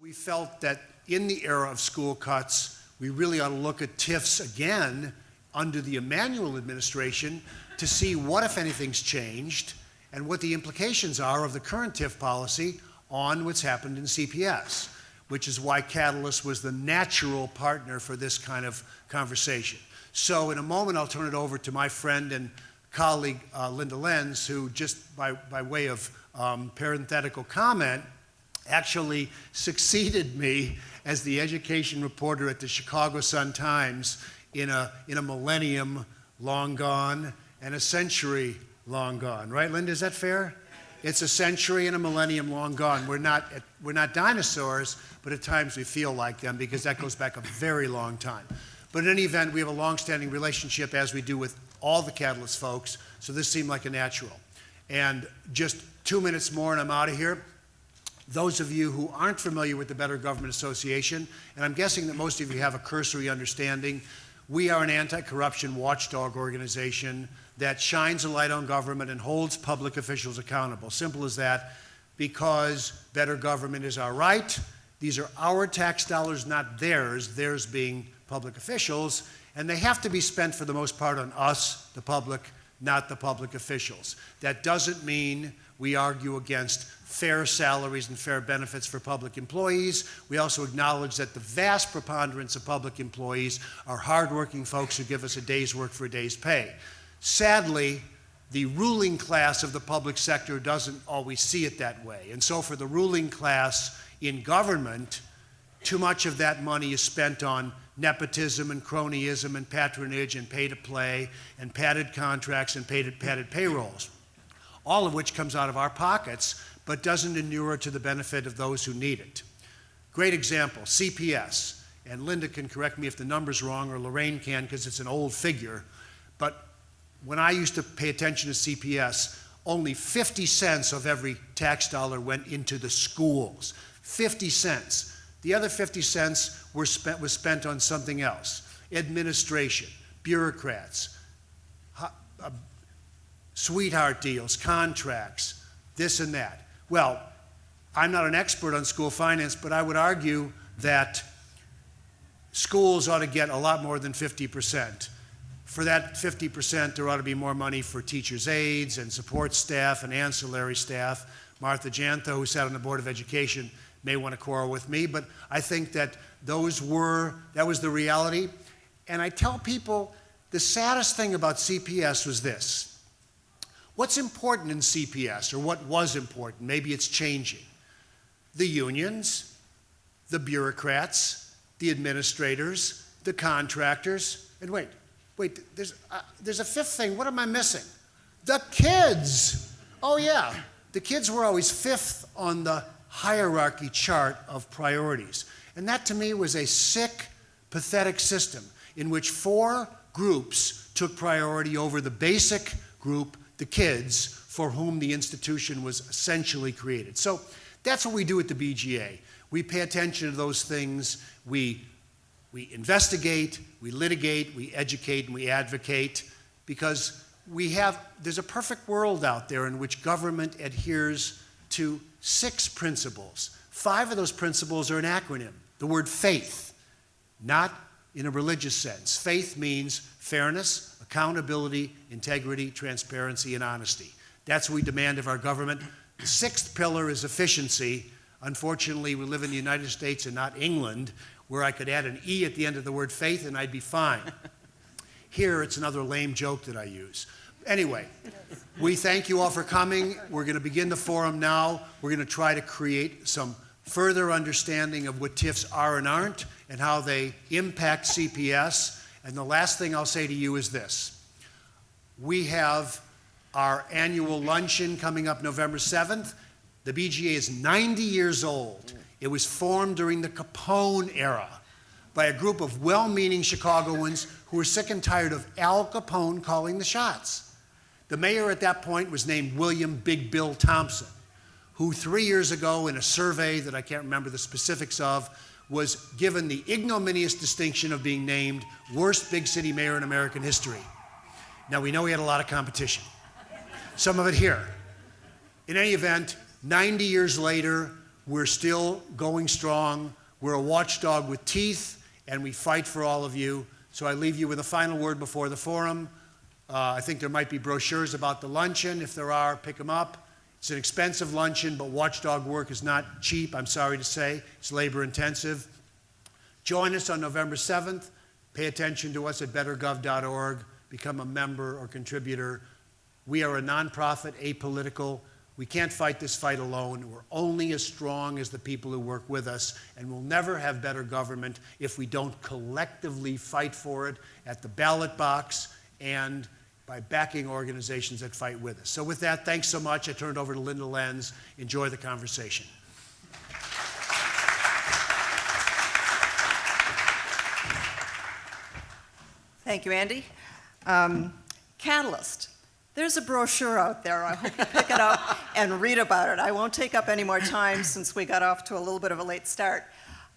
We felt that in the era of school cuts, we really ought to look at TIFs again under the Emanuel administration to see what, if anything's changed, and what the implications are of the current TIF policy on what's happened in CPS, which is why Catalyst was the natural partner for this kind of conversation. So in a moment, I'll turn it over to my friend and colleague, Linda Lenz, who just by way of parenthetical comment, actually succeeded me as the education reporter at the Chicago Sun-Times in a millennium long gone and a century long gone. Right, Linda, is that fair? It's a century and a millennium long gone. We're not dinosaurs, but at times we feel like them because that goes back a very long time. But in any event, we have a long-standing relationship, as we do with all the Catalyst folks, so this seemed like a natural. And just 2 minutes more and I'm out of here. Those of you who aren't familiar with the Better Government Association, and I'm guessing that most of you have a cursory understanding, we are an anti-corruption watchdog organization that shines a light on government and holds public officials accountable. Simple as that, because better government is our right. These are our tax dollars, not theirs, theirs being public officials, and they have to be spent for the most part on us, the public, not the public officials. That doesn't mean we argue against fair salaries and fair benefits for public employees. We also acknowledge that the vast preponderance of public employees are hardworking folks who give us a day's work for a day's pay. Sadly, the ruling class of the public sector doesn't always see it that way. And so for the ruling class in government, too much of that money is spent on nepotism and cronyism and patronage and pay-to-play and padded contracts and padded payrolls, all of which comes out of our pockets but doesn't inure to the benefit of those who need it. Great example, CPS, and Linda can correct me if the number's wrong, or Lorraine can because it's an old figure, but when I used to pay attention to CPS, only 50 cents of every tax dollar went into the schools. 50 cents. The other 50 cents was spent on something else. Administration, bureaucrats, sweetheart deals, contracts, this and that. Well, I'm not an expert on school finance, but I would argue that schools ought to get a lot more than 50%. For that 50%, there ought to be more money for teachers' aides and support staff and ancillary staff. Martha Jantho, who sat on the Board of Education, may want to quarrel with me, but I think that that was the reality. And I tell people the saddest thing about CPS was this. What's important in CPS, or what was important, maybe it's changing? The unions, the bureaucrats, the administrators, the contractors, and wait, there's a fifth thing. What am I missing? The kids. Oh yeah, the kids were always fifth on the hierarchy chart of priorities. And that to me was a sick, pathetic system in which 4 groups took priority over the basic group, the kids, for whom the institution was essentially created. So that's what we do at the BGA. We pay attention to those things. We investigate, we litigate, we educate, and we advocate, because there's a perfect world out there in which government adheres to 6 principles. 5 of those principles are an acronym. The word faith, not in a religious sense. Faith means fairness, accountability, integrity, transparency, and honesty. That's what we demand of our government. The 6th pillar is efficiency. Unfortunately, we live in the United States and not England, where I could add an E at the end of the word faith and I'd be fine. Here, it's another lame joke that I use. Anyway, we thank you all for coming. We're going to begin the forum now. We're going to try to create some further understanding of what TIFs are and aren't and how they impact CPS. And the last thing I'll say to you is this. We have our annual luncheon coming up November 7th. The BGA is 90 years old. It was formed during the Capone era by a group of well-meaning Chicagoans who were sick and tired of Al Capone calling the shots. The mayor at that point was named William Big Bill Thompson, who 3 years ago in a survey that I can't remember the specifics of, was given the ignominious distinction of being named worst big city mayor in American history. Now we know he had a lot of competition. Some of it here. In any event, 90 years later, We're still going strong. We're a watchdog with teeth, and we fight for all of you. So I leave you with a final word before the forum. I think there might be brochures about the luncheon. If there are, pick them up. It's an expensive luncheon, but watchdog work is not cheap, I'm sorry to say. It's labor intensive. Join us on November 7th. Pay attention to us at bettergov.org. Become a member or contributor. We are a nonprofit, apolitical. We can't fight this fight alone. We're only as strong as the people who work with us, and we'll never have better government if we don't collectively fight for it at the ballot box and by backing organizations that fight with us. So with that, thanks so much. I turn it over to Linda Lenz. Enjoy the conversation. Thank you, Andy. Catalyst. There's a brochure out there. I hope you pick it up and read about it. I won't take up any more time since we got off to a little bit of a late start.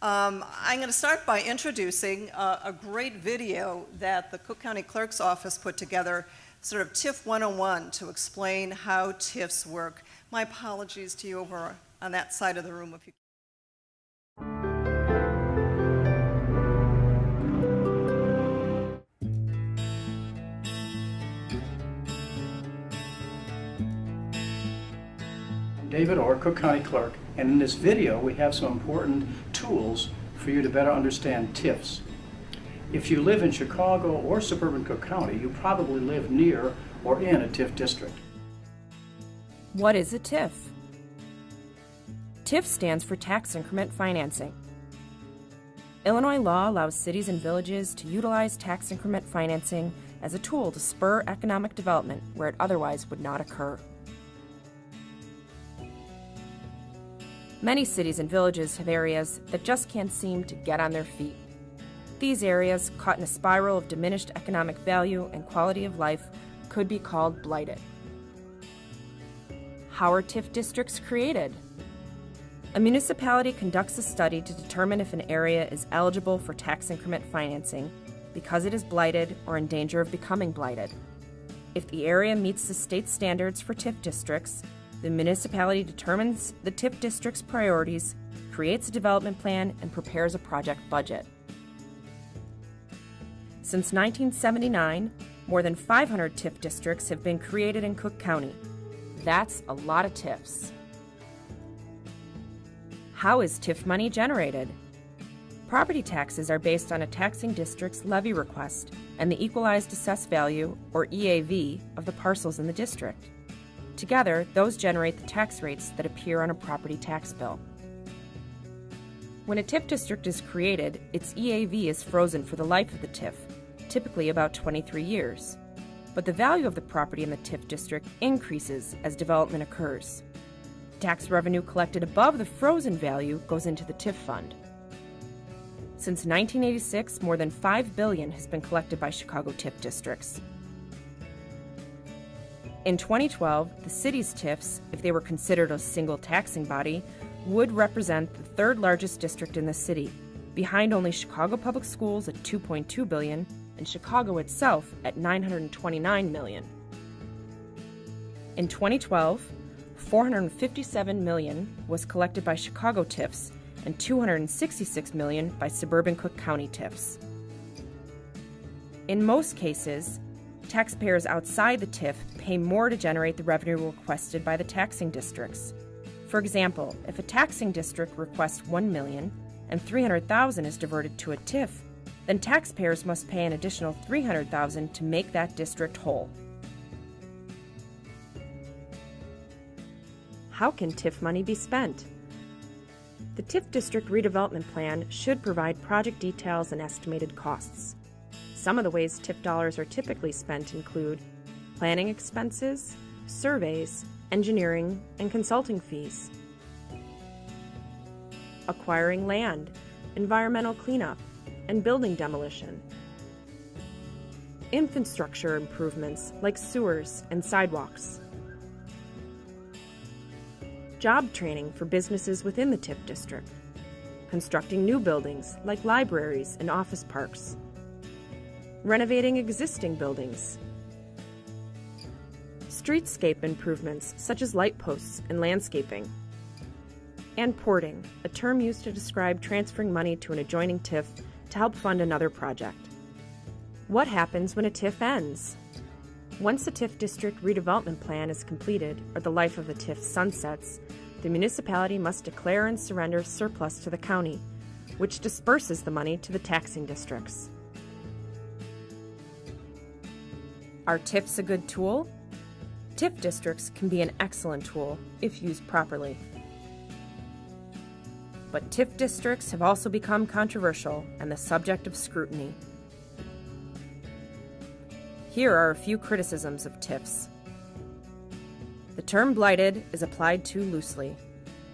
I'm going to start by introducing a great video that the Cook County Clerk's office put together, sort of TIF 101, to explain how TIFs work. My apologies to you over on that side of the room if you David Orr, Cook County Clerk, and in this video we have some important tools for you to better understand TIFs. If you live in Chicago or suburban Cook County, you probably live near or in a TIF district. What is a TIF? TIF stands for Tax Increment Financing. Illinois law allows cities and villages to utilize tax increment financing as a tool to spur economic development where it otherwise would not occur. Many cities and villages have areas that just can't seem to get on their feet. These areas, caught in a spiral of diminished economic value and quality of life, could be called blighted. How are TIF districts created? A municipality conducts a study to determine if an area is eligible for tax increment financing because it is blighted or in danger of becoming blighted. If the area meets the state standards for TIF districts, the municipality determines the TIF district's priorities, creates a development plan, and prepares a project budget. Since 1979, more than 500 TIF districts have been created in Cook County. That's a lot of TIFs. How is TIF money generated? Property taxes are based on a taxing district's levy request and the equalized assessed value, or EAV, of the parcels in the district. Together, those generate the tax rates that appear on a property tax bill. When a TIF district is created, its EAV is frozen for the life of the TIF, typically about 23 years. But the value of the property in the TIF district increases as development occurs. Tax revenue collected above the frozen value goes into the TIF fund. Since 1986, more than $5 billion has been collected by Chicago TIF districts. In 2012, the city's TIFs, if they were considered a single taxing body, would represent the third largest district in the city, behind only Chicago Public Schools at $2.2 billion and Chicago itself at $929 million. In 2012, $457 million was collected by Chicago TIFs and $266 million by suburban Cook County TIFs. In most cases, taxpayers outside the TIF pay more to generate the revenue requested by the taxing districts. For example, if a taxing district requests $1 million and $300,000 is diverted to a TIF, then taxpayers must pay an additional $300,000 to make that district whole. How can TIF money be spent? The TIF district redevelopment plan should provide project details and estimated costs. Some of the ways TIF dollars are typically spent include planning expenses, surveys, engineering, and consulting fees, acquiring land, environmental cleanup, and building demolition, infrastructure improvements like sewers and sidewalks, job training for businesses within the TIF district, constructing new buildings like libraries and office parks, renovating existing buildings, streetscape improvements such as light posts and landscaping, and porting, a term used to describe transferring money to an adjoining TIF to help fund another project. What happens when a TIF ends? Once a TIF district redevelopment plan is completed or the life of the TIF sunsets, the municipality must declare and surrender surplus to the county, which disperses the money to the taxing districts. Are TIFs a good tool? TIF districts can be an excellent tool if used properly. But TIF districts have also become controversial and the subject of scrutiny. Here are a few criticisms of TIFs. The term blighted is applied too loosely.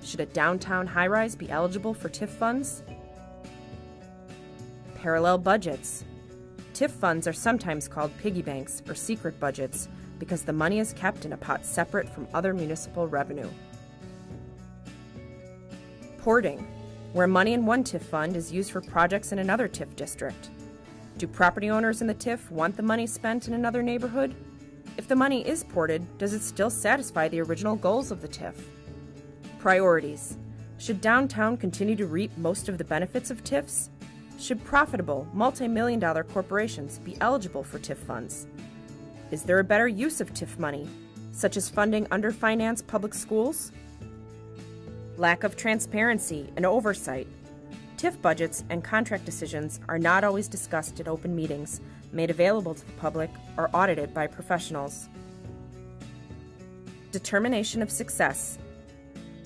Should a downtown high-rise be eligible for TIF funds? Parallel budgets. TIF funds are sometimes called piggy banks or secret budgets because the money is kept in a pot separate from other municipal revenue. Porting, where money in one TIF fund is used for projects in another TIF district. Do property owners in the TIF want the money spent in another neighborhood? If the money is ported, does it still satisfy the original goals of the TIF? Priorities. Should downtown continue to reap most of the benefits of TIFs? Should profitable, multi-million-dollar corporations be eligible for TIF funds? Is there a better use of TIF money, such as funding underfinanced public schools? Lack of transparency and oversight. TIF budgets and contract decisions are not always discussed at open meetings, made available to the public, or audited by professionals. Determination of success.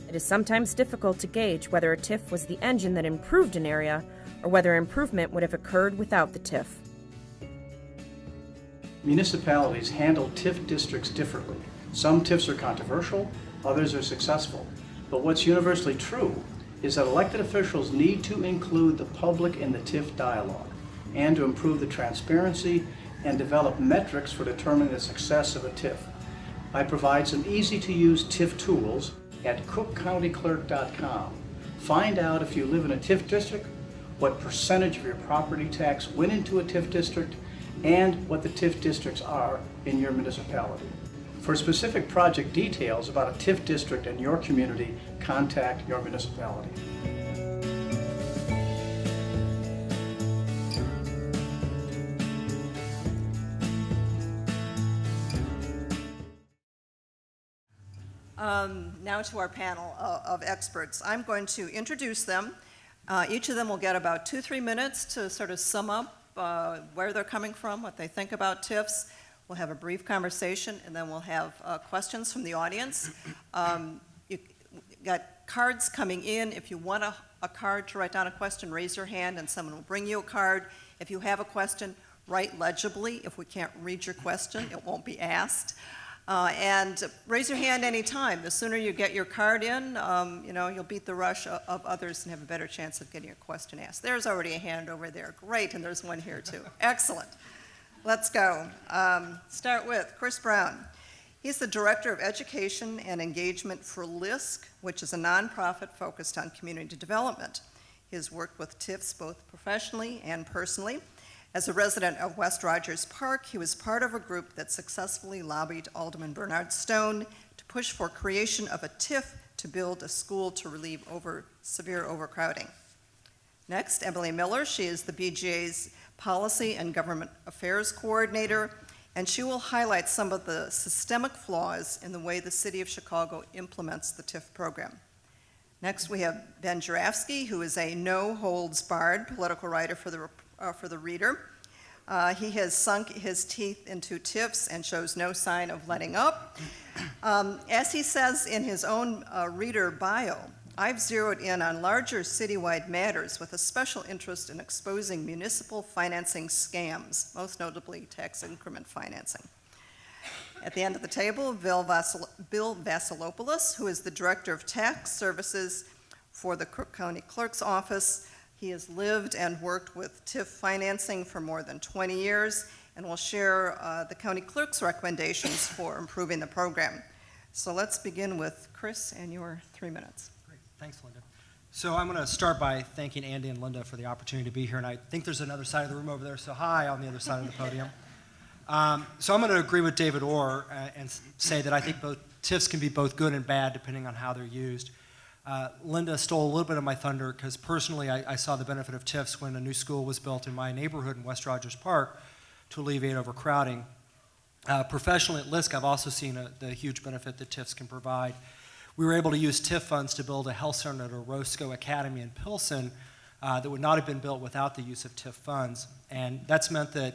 It is sometimes difficult to gauge whether a TIF was the engine that improved an area or whether improvement would have occurred without the TIF. Municipalities handle TIF districts differently. Some TIFs are controversial, others are successful. But what's universally true is that elected officials need to include the public in the TIF dialogue and to improve the transparency and develop metrics for determining the success of a TIF. I provide some easy-to-use TIF tools at cookcountyclerk.com. Find out if you live in a TIF district, what percentage of your property tax went into a TIF district, and what the TIF districts are in your municipality. For specific project details about a TIF district in your community, contact your municipality. Now to our panel of experts. I'm going to introduce them. Each of them will get about 2-3 minutes to sort of sum up where they're coming from, what they think about TIFs. We'll have a brief conversation, and then we'll have questions from the audience. You got cards coming in. If you want a card to write down a question, raise your hand, and someone will bring you a card. If you have a question, write legibly. If we can't read your question, it won't be asked. And raise your hand anytime. The sooner you get your card in, you'll beat the rush of others and have a better chance of getting your question asked. There's already a hand over there. Great, and there's one here too. Excellent. Let's go. Start with Chris Brown. He's the Director of Education and Engagement for LISC, which is a nonprofit focused on community development. He has worked with TIFs both professionally and personally. As a resident of West Rogers Park, he was part of a group that successfully lobbied Alderman Bernard Stone to push for creation of a TIF to build a school to relieve severe overcrowding. Next, Emily Miller. She is the BJ's Policy and Government Affairs Coordinator, and she will highlight some of the systemic flaws in the way the City of Chicago implements the TIF program. Next, we have Ben Joravsky, who is a no-holds-barred political writer for the Reader. He has sunk his teeth into TIFs and shows no sign of letting up. As he says in his own Reader bio, I've zeroed in on larger citywide matters with a special interest in exposing municipal financing scams, most notably tax increment financing. At the end of the table, Bill Vaselopulos, who is the Director of Tax Services for the Cook County Clerk's Office. He has lived and worked with TIF financing for more than 20 years and will share the county clerk's recommendations for improving the program. So let's begin with Chris and your 3 minutes. Great, thanks, Linda. So I'm going to start by thanking Andy and Linda for the opportunity to be here, and I think there's another side of the room over there, so hi on the other side of the podium. So I'm going to agree with David Orr and say that I think both TIFs can be both good and bad depending on how they're used. Linda stole a little bit of my thunder because personally I saw the benefit of TIFs when a new school was built in my neighborhood in West Rogers Park to alleviate overcrowding. Professionally at LISC, I've also seen the huge benefit that TIFs can provide. We were able to use TIF funds to build a health center at Orozco Academy in Pilsen that would not have been built without the use of TIF funds. And that's meant that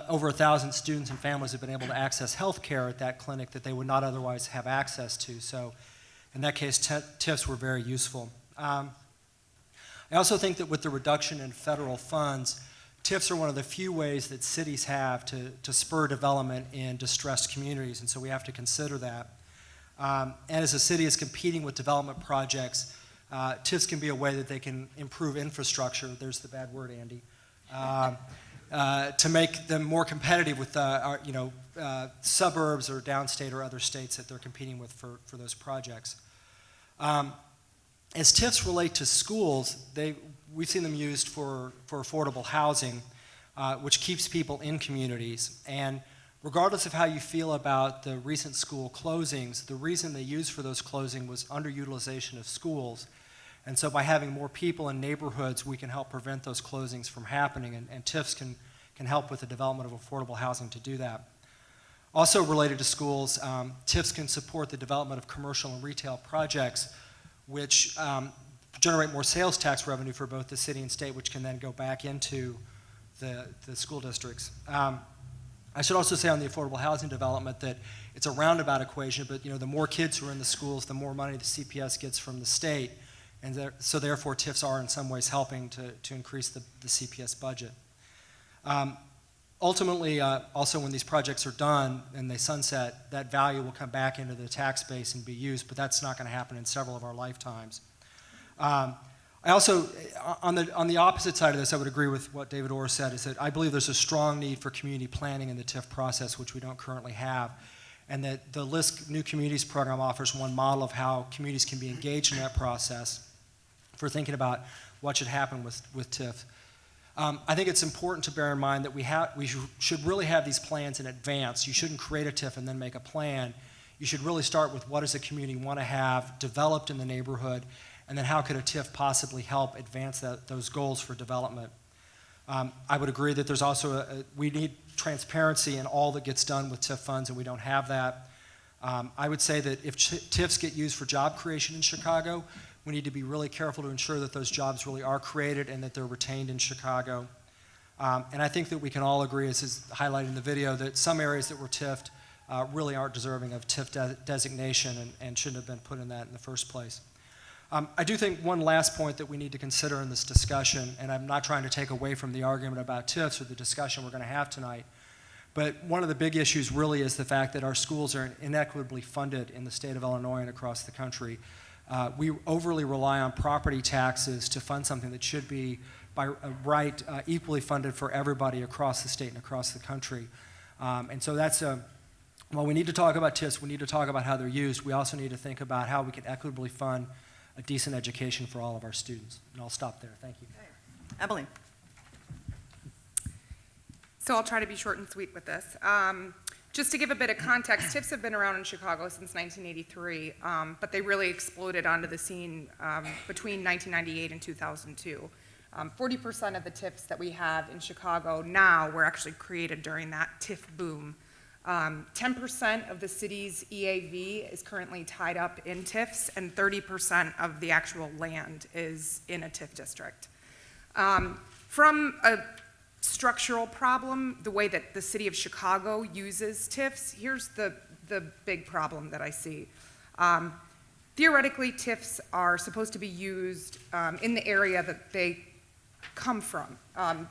over 1,000 students and families have been able to access health care at that clinic that they would not otherwise have access to. So in that case, TIFs were very useful. I also think that with the reduction in federal funds, TIFs are one of the few ways that cities have to spur development in distressed communities, and so we have to consider that. And as a city is competing with development projects, TIFs can be a way that they can improve infrastructure, there's the bad word, Andy, to make them more competitive with suburbs or downstate or other states that they're competing with for those projects. As TIFs relate to schools, we've seen them used for affordable housing, which keeps people in communities. And regardless of how you feel about the recent school closings, the reason they used for those closings was underutilization of schools. And so by having more people in neighborhoods, we can help prevent those closings from happening, and TIFs can help with the development of affordable housing to do that. Also related to schools, TIFs can support the development of commercial and retail projects, which generate more sales tax revenue for both the city and state, which can then go back into the school districts. I should also say on the affordable housing development that it's a roundabout equation, but the more kids who are in the schools, the more money the CPS gets from the state, and so therefore TIFs are in some ways helping to increase the CPS budget. Ultimately, also when these projects are done and they sunset, that value will come back into the tax base and be used, but that's not going to happen in several of our lifetimes. I also, on the opposite side of this, I would agree with what David Orr said, is that I believe there's a strong need for community planning in the TIF process, which we don't currently have, and that the LISC New Communities program offers one model of how communities can be engaged in that process for thinking about what should happen with TIF. I think it's important to bear in mind that we should really have these plans in advance. You shouldn't create a TIF and then make a plan. You should really start with what does the community want to have developed in the neighborhood, and then how could a TIF possibly help advance those goals for development. I would agree that there's also we need transparency in all that gets done with TIF funds, and we don't have that. I would say that if TIFs get used for job creation in Chicago, we need to be really careful to ensure that those jobs really are created and that they're retained in Chicago. And I think that we can all agree, as is highlighted in the video, that some areas that were TIFed really aren't deserving of TIF designation and shouldn't have been put in that in the first place. I do think one last point that we need to consider in this discussion, and I'm not trying to take away from the argument about TIFs or the discussion we're going to have tonight, but one of the big issues really is the fact that our schools are inequitably funded in the state of Illinois and across the country. We overly rely on property taxes to fund something that should be, by right, equally funded for everybody across the state and across the country. And so that's while we need to talk about TIFs, we need to talk about how they're used. We also need to think about how we can equitably fund a decent education for all of our students. And I'll stop there. Thank you. Emily. So I'll try to be short and sweet with this. Just to give a bit of context, TIFs have been around in Chicago since 1983, but they really exploded onto the scene between 1998 and 2002. 40% of the TIFs that we have in Chicago now were actually created during that TIF boom. 10% of the city's EAV is currently tied up in TIFs, and 30% of the actual land is in a TIF district. From a structural problem, the way that the city of Chicago uses TIFs, here's the big problem that I see. Theoretically, TIFs are supposed to be used in the area that they come from.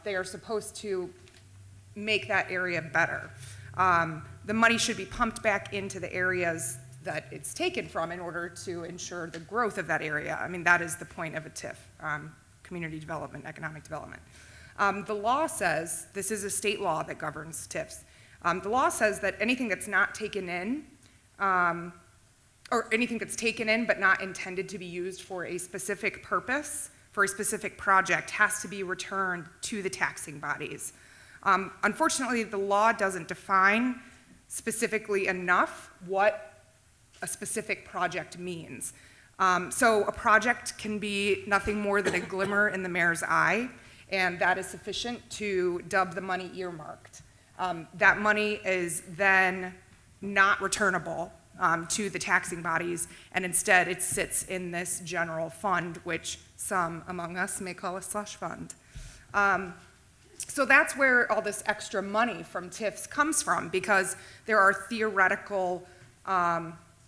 They are supposed to make that area better. The money should be pumped back into the areas that it's taken from in order to ensure the growth of that area. I mean, that is the point of a TIF, community development, economic development. The law says, this is a state law that governs TIFs, the law says that anything that's not taken in, or anything that's taken in but not intended to be used for a specific purpose, for a specific project, has to be returned to the taxing bodies. Unfortunately, the law doesn't define specifically enough what a specific project means. So a project can be nothing more than a glimmer in the mayor's eye, and that is sufficient to dub the money earmarked. That money is then not returnable to the taxing bodies, and instead it sits in this general fund, which some among us may call a slush fund. So that's where all this extra money from TIFs comes from, because there are theoretical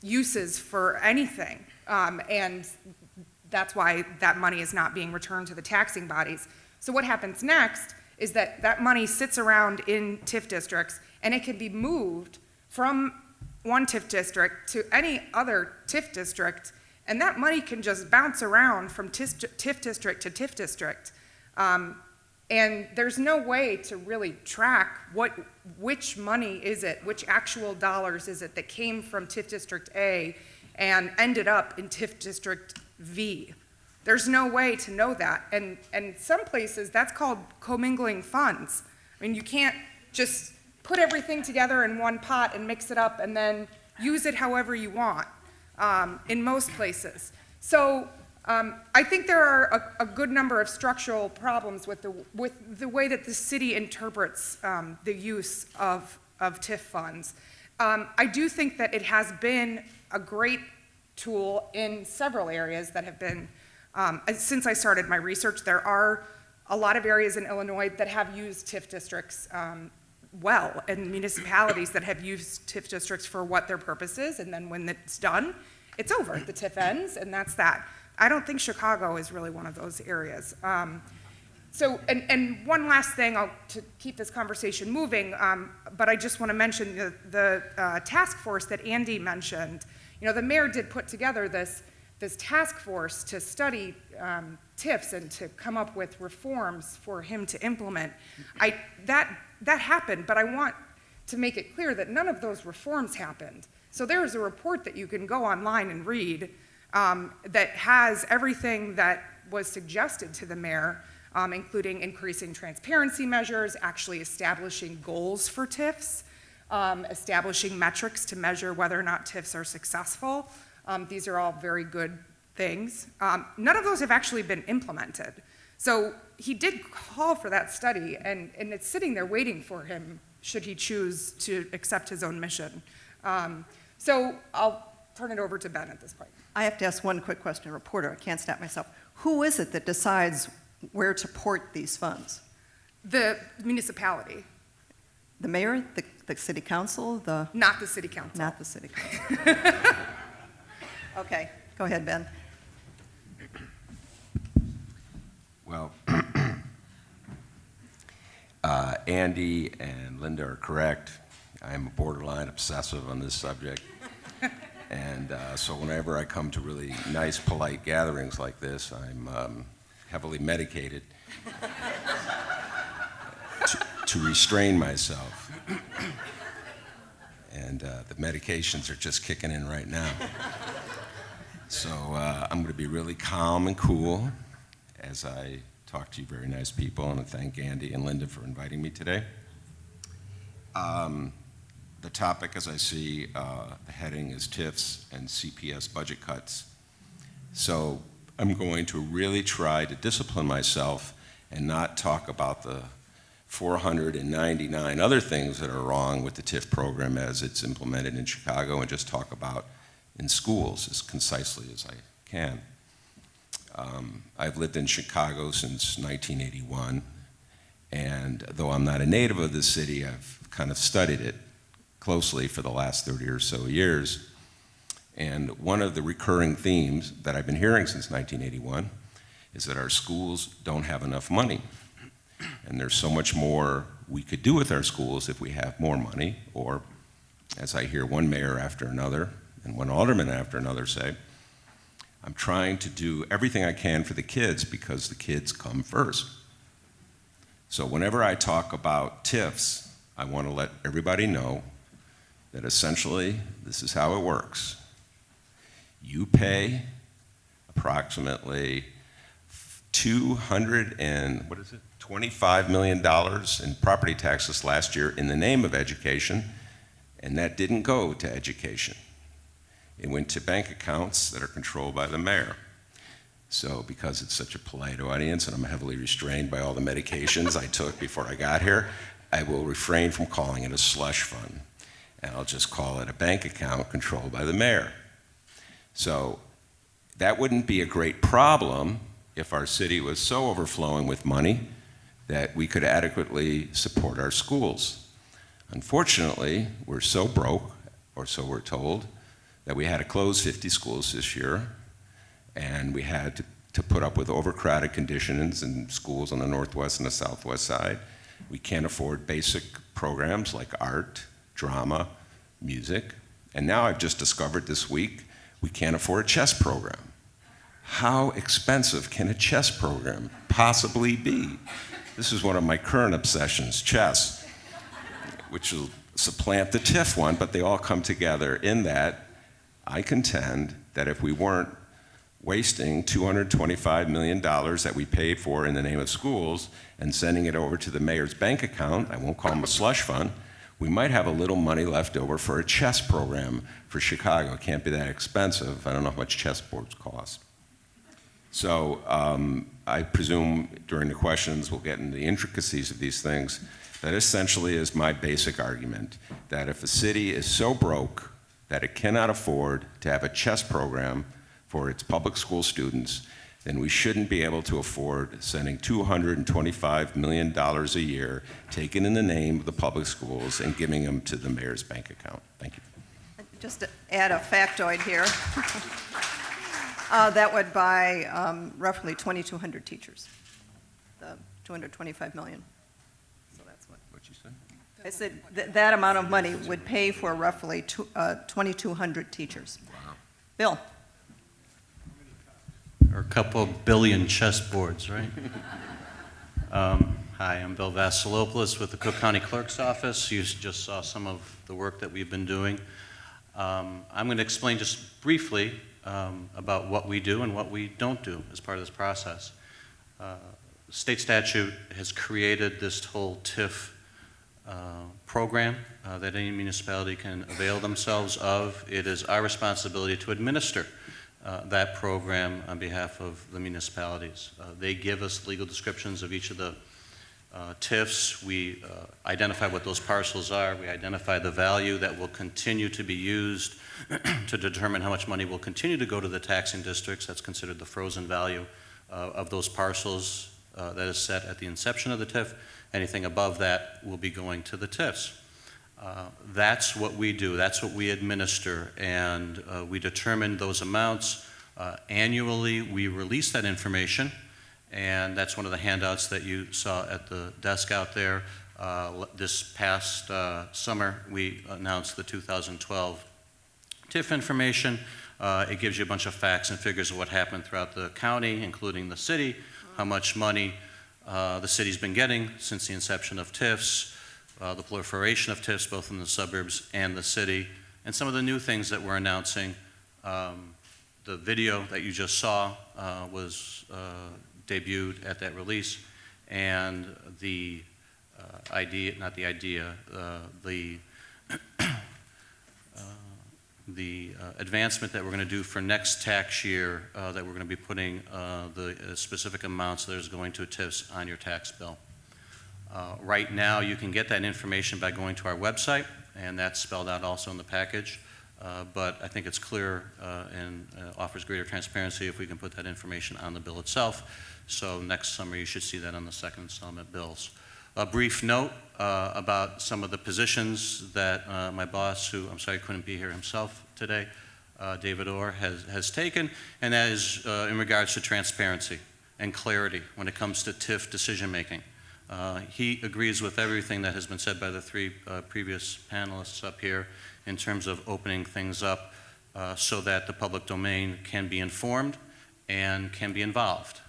uses for anything, and that's why that money is not being returned to the taxing bodies. So what happens next is that that money sits around in TIF districts, and it can be moved from one TIF district to any other TIF district, and that money can just bounce around from TIF district to TIF district. And there's no way to really track which money is it, which actual dollars is it that came from TIF District A and ended up in TIF District V. There's no way to know that. And some places, that's called commingling funds. I mean, you can't just put everything together in one pot and mix it up and then use it however you want in most places. So I think there are a good number of structural problems with the way that the city interprets the use of TIF funds. I do think that it has been a great tool in several areas that have been, since I started my research, there are a lot of areas in Illinois that have used TIF districts well, and municipalities that have used TIF districts for what their purpose is, and then when it's done, it's over. The TIF ends, and that's that. I don't think Chicago is really one of those areas. So one last thing to keep this conversation moving, but I just want to mention the task force that Andy mentioned. You know, the mayor did put together this task force to study TIFs and to come up with reforms for him to implement. That happened, but I want to make it clear that none of those reforms happened. So there is a report that you can go online and read that has everything that was suggested to the mayor, including increasing transparency measures, actually establishing goals for TIFs, establishing metrics to measure whether or not TIFs are successful. These are all very good things. None of those have actually been implemented. So he did call for that study, and it's sitting there waiting for him should he choose to accept his own mission. So I'll turn it over to Ben at this point. I have to ask one quick question, reporter. I can't stop myself. Who is it that decides where to port these funds? The municipality. The mayor, the city council, Not the city council. Not the city council. Okay, go ahead, Ben. Well, Andy and Linda are correct. I am a borderline obsessive on this subject. And so whenever I come to really nice, polite gatherings like this, I'm heavily medicated to restrain myself. And the medications are just kicking in right now. So I'm going to be really calm and cool as I talk to you very nice people, and I thank Andy and Linda for inviting me today. The topic, as I see, the heading is TIFs and CPS budget cuts. So I'm going to really try to discipline myself and not talk about the 499 other things that are wrong with the TIF program as it's implemented in Chicago, and just talk about in schools as concisely as I can. I've lived in Chicago since 1981, and though I'm not a native of the city, I've kind of studied it closely for the last 30 or so years. And one of the recurring themes that I've been hearing since 1981 is that our schools don't have enough money. And there's so much more we could do with our schools if we have more money, or, as I hear one mayor after another and one alderman after another say, I'm trying to do everything I can for the kids because the kids come first. So whenever I talk about TIFs, I want to let everybody know that essentially this is how it works. You pay approximately $25 million in property taxes last year in the name of education, and that didn't go to education. It went to bank accounts that are controlled by the mayor. So because it's such a polite audience and I'm heavily restrained by all the medications I took before I got here, I will refrain from calling it a slush fund. And I'll just call it a bank account controlled by the mayor. So that wouldn't be a great problem if our city was so overflowing with money that we could adequately support our schools. Unfortunately, we're so broke, or so we're told, that we had to close 50 schools this year, and we had to put up with overcrowded conditions in schools on the northwest and the southwest side. We can't afford basic programs like art, drama, music, and now I've just discovered this week we can't afford a chess program. How expensive can a chess program possibly be? This is one of my current obsessions, chess, which will supplant the TIF one, but they all come together in that I contend that if we weren't wasting $225 million that we pay for in the name of schools and sending it over to the mayor's bank account, I won't call them a slush fund, we might have a little money left over for a chess program for Chicago. It can't be that expensive. I don't know how much chess boards cost. So I presume during the questions we'll get into the intricacies of these things. That essentially is my basic argument, that if a city is so broke that it cannot afford to have a chess program for its public school students, then we shouldn't be able to afford sending $225 million a year taken in the name of the public schools and giving them to the mayor's bank account. Thank you. Just to add a factoid here, that would buy roughly 2,200 teachers, the $225 million. So that's what. What you said? I said that amount of money would pay for roughly 2,200 teachers. Wow. Bill? Or a couple billion chessboards, right? Hi, I'm Bill Vaselopulos with the Cook County Clerk's Office. You just saw some of the work that we've been doing. I'm going to explain just briefly about what we do and what we don't do as part of this process. State statute has created this whole TIF program that any municipality can avail themselves of. It is our responsibility to administer that program on behalf of the municipalities. They give us legal descriptions of each of the TIFs. We identify what those parcels are. We identify the value that will continue to be used to determine how much money will continue to go to the taxing districts. That's considered the frozen value of those parcels that is set at the inception of the TIF. Anything above that will be going to the TIFs. That's what we do. That's what we administer, and we determine those amounts. Annually, we release that information, and that's one of the handouts that you saw at the desk out there. This past summer, we announced the 2012 TIF information. It gives you a bunch of facts and figures of what happened throughout the county, including the city, how much money the city's been getting since the inception of TIFs, the proliferation of TIFs both in the suburbs and the city, and some of the new things that we're announcing. The video that you just saw was debuted at that release, and the advancement that we're going to do for next tax year, that we're going to be putting the specific amounts that is going to TIFs on your tax bill. Right now, you can get that information by going to our website, and that's spelled out also in the package. But I think it's clear and offers greater transparency if we can put that information on the bill itself. So next summer, you should see that on the second installment bills. A brief note about some of the positions that my boss, who I'm sorry couldn't be here himself today, David Orr, has taken, and that is in regards to transparency and clarity when it comes to TIF decision making. He agrees with everything that has been said by the three previous panelists up here in terms of opening things up so that the public domain can be informed and can be involved.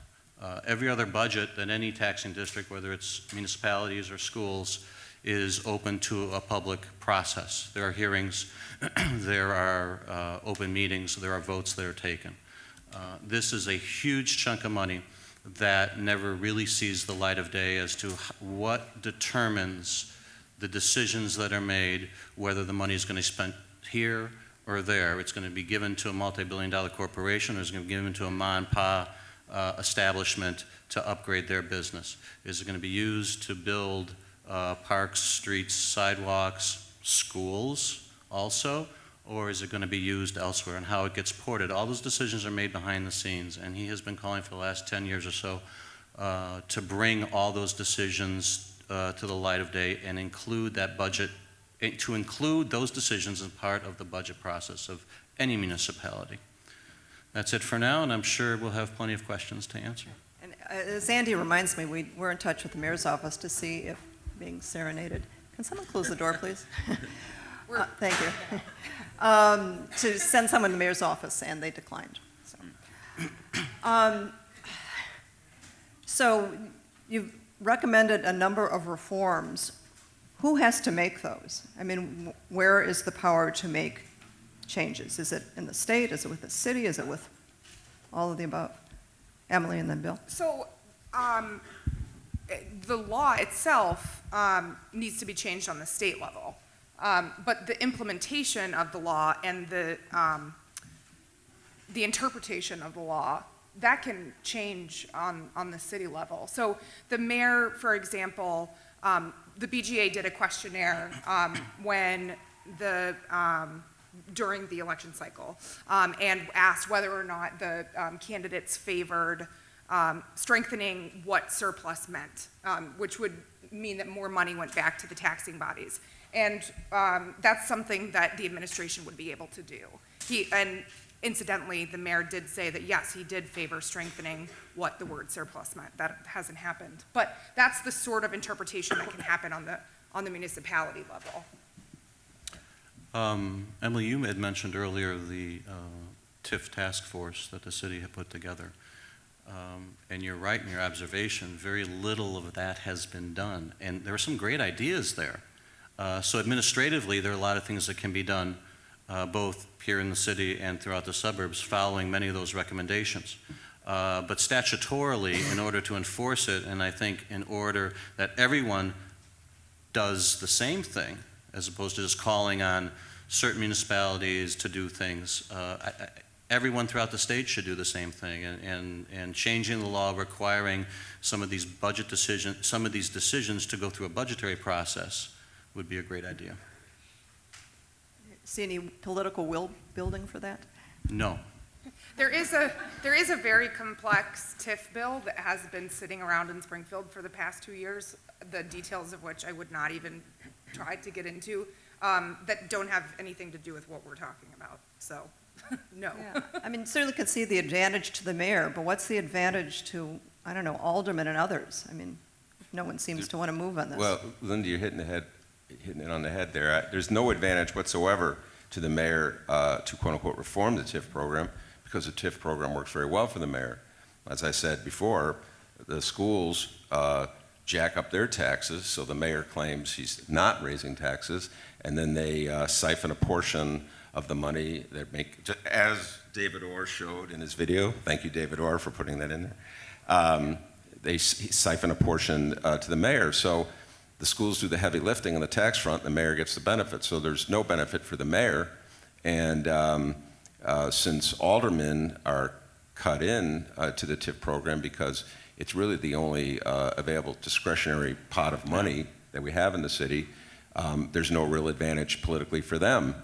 Every other budget that any taxing district, whether it's municipalities or schools, is open to a public process. There are hearings, there are open meetings, there are votes that are taken. This is a huge chunk of money that never really sees the light of day as to what determines the decisions that are made, whether the money is going to be spent here or there? It's going to be given to a multi-billion-dollar corporation, or is it going to be given to a mom-and-pop establishment to upgrade their business? Is it going to be used to build parks, streets, sidewalks, schools also? Or is it going to be used elsewhere, and how it gets ported? All those decisions are made behind the scenes, and he has been calling for the last 10 years or so to bring all those decisions to the light of day and include that budget, to include those decisions as part of the budget process of any municipality. That's it for now, and I'm sure we'll have plenty of questions to answer. And as Andy reminds me, we're in touch with the mayor's office to see if being serenaded. Can someone close the door, please? Thank you. To send someone to the mayor's office, and they declined. So you've recommended a number of reforms. Who has to make those? I mean, where is the power to make changes? Is it in the state? Is it with the city? Is it with all of the above? Emily and then Bill. So, the law itself needs to be changed on the state level. But the implementation of the law and the interpretation of the law, that can change on the city level. So the mayor, for example, the BGA did a questionnaire when during the election cycle and asked whether or not the candidates favored strengthening what surplus meant, which would mean that more money went back to the taxing bodies. And that's something that the administration would be able to do. And incidentally, the mayor did say that, yes, he did favor strengthening what the word surplus meant. That hasn't happened. But that's the sort of interpretation that can happen on the municipality level. Emily, you had mentioned earlier the TIF task force that the city had put together. And you're right in your observation, very little of that has been done. And there are some great ideas there. So administratively, there are a lot of things that can be done, both here in the city and throughout the suburbs, following many of those recommendations. But statutorily, in order to enforce it, and I think in order that everyone does the same thing, as opposed to just calling on certain municipalities to do things, everyone throughout the state should do the same thing, and changing the law requiring some of these budget decisions, some of these decisions to go through a budgetary process would be a great idea. See any political will building for that? No. There is a very complex TIF bill that has been sitting around in Springfield for the past 2 years, the details of which I would not even try to get into, that don't have anything to do with what we're talking about, so, no. Yeah. I mean, certainly could see the advantage to the mayor, but what's the advantage to, I don't know, aldermen and others? I mean, no one seems to want to move on this. Well, Linda, you're hitting it on the head there. There's no advantage whatsoever to the mayor to quote-unquote reform the TIF program, because the TIF program works very well for the mayor. As I said before, the schools jack up their taxes, so the mayor claims he's not raising taxes, and then they siphon a portion of the money that make, as David Orr showed in his video, thank you David Orr for putting that in there, they siphon a portion to the mayor. So the schools do the heavy lifting on the tax front, and the mayor gets the benefit. So there's no benefit for the mayor, and since aldermen are cut in to the TIF program because it's really the only available discretionary pot of money that we have in the city, there's no real advantage politically for them.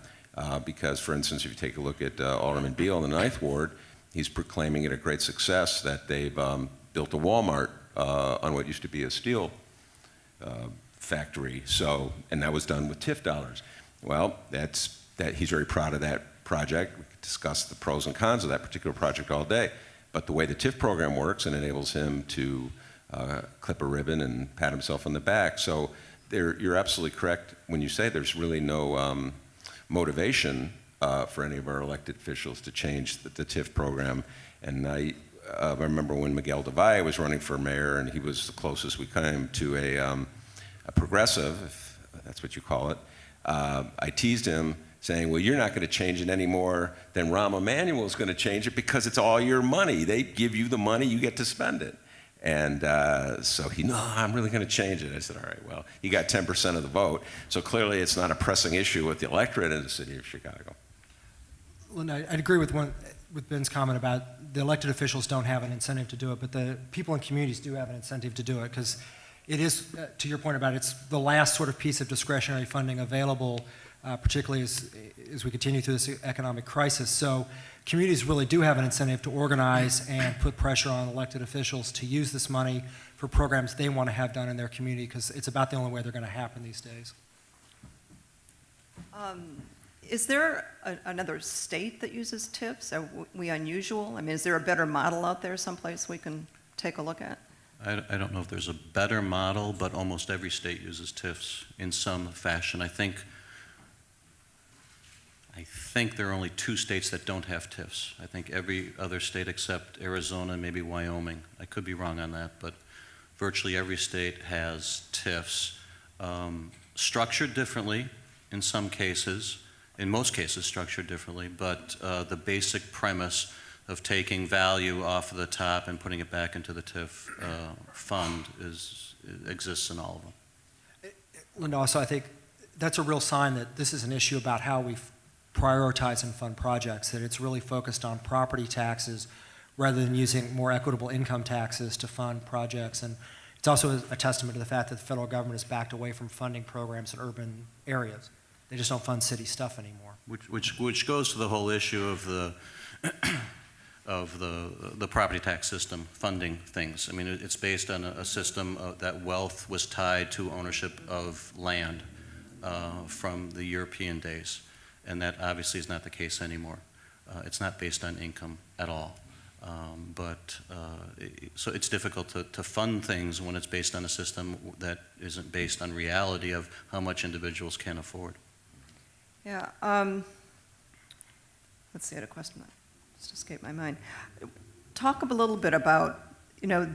Because, for instance, if you take a look at Alderman Beal in the 9th Ward, he's proclaiming it a great success that they've built a Walmart on what used to be a steel factory. So, and that was done with TIF dollars. Well, he's very proud of that project. We could discuss the pros and cons of that particular project all day. But the way the TIF program works, and enables him to clip a ribbon and pat himself on the back. So you're absolutely correct when you say there's really no motivation for any of our elected officials to change the TIF program. And I remember when Miguel de Valle was running for mayor, and he was the closest we came to a progressive, if that's what you call it. I teased him saying, well, you're not going to change it any more than Rahm Emanuel's going to change it because it's all your money. They give you the money, you get to spend it. And so no, I'm really going to change it. I said, all right, well, he got 10% of the vote. So clearly it's not a pressing issue with the electorate in the city of Chicago. Linda, I'd agree with Ben's comment about the elected officials don't have an incentive to do it, but the people in communities do have an incentive to do it, because it is, to your point about it's the last sort of piece of discretionary funding available, particularly as we continue through this economic crisis. So communities really do have an incentive to organize and put pressure on elected officials to use this money for programs they want to have done in their community, because it's about the only way they're going to happen these days. Is there another state that uses TIFs? Are we unusual? I mean, is there a better model out there someplace we can take a look at? I don't know if there's a better model, but almost every state uses TIFs in some fashion. I think there are only 2 states that don't have TIFs. I think every other state except Arizona and maybe Wyoming. I could be wrong on that, but virtually every state has TIFs, structured differently in some cases, in most cases structured differently, but the basic premise of taking value off of the top and putting it back into the TIF fund exists in all of them. Linda, also I think that's a real sign that this is an issue about how we prioritize and fund projects, that it's really focused on property taxes rather than using more equitable income taxes to fund projects. And it's also a testament to the fact that the federal government has backed away from funding programs in urban areas. They just don't fund city stuff anymore. Which goes to the whole issue of the property tax system funding things. I mean, it's based on a system that wealth was tied to ownership of land from the European days, and that obviously is not the case anymore. It's not based on income at all. So it's difficult to fund things when it's based on a system that isn't based on reality of how much individuals can afford. Yeah. Let's see, I had a question that just escaped my mind. Talk a little bit about,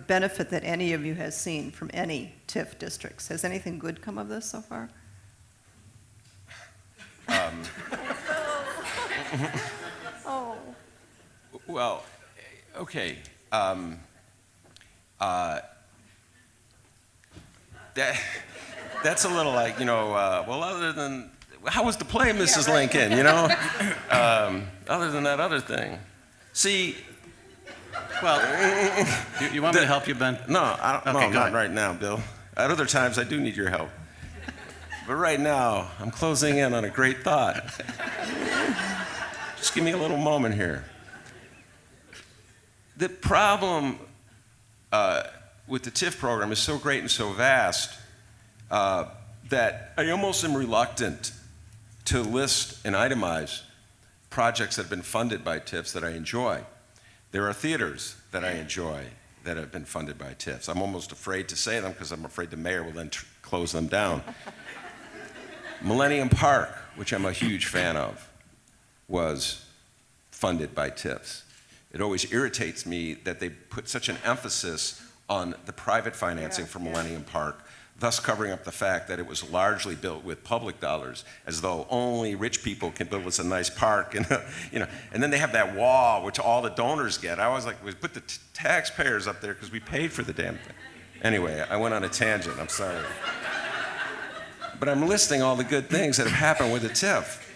benefit that any of you has seen from any TIF districts. Has anything good come of this so far? Oh. Well, okay. That's a little like, well, other than, how was the play, Mrs. Lincoln, other than that other thing. See. Well, you want me to help you, Ben? No, not right now, Bill. At other times, I do need your help. But right now, I'm closing in on a great thought. Just give me a little moment here. The problem with the TIF program is so great and so vast that I almost am reluctant to list and itemize projects that have been funded by TIFs that I enjoy. There are theaters that I enjoy that have been funded by TIFs. I'm almost afraid to say them because I'm afraid the mayor will then close them down. Millennium Park, which I'm a huge fan of, was funded by TIFs. It always irritates me that they put such an emphasis on the private financing for Millennium Park, thus covering up the fact that it was largely built with public dollars, as though only rich people can build us a nice park, and and then they have that wall which all the donors get. I always we put the taxpayers up there because we paid for the damn thing. Anyway, I went on a tangent. I'm sorry. But I'm listing all the good things that have happened with the TIF.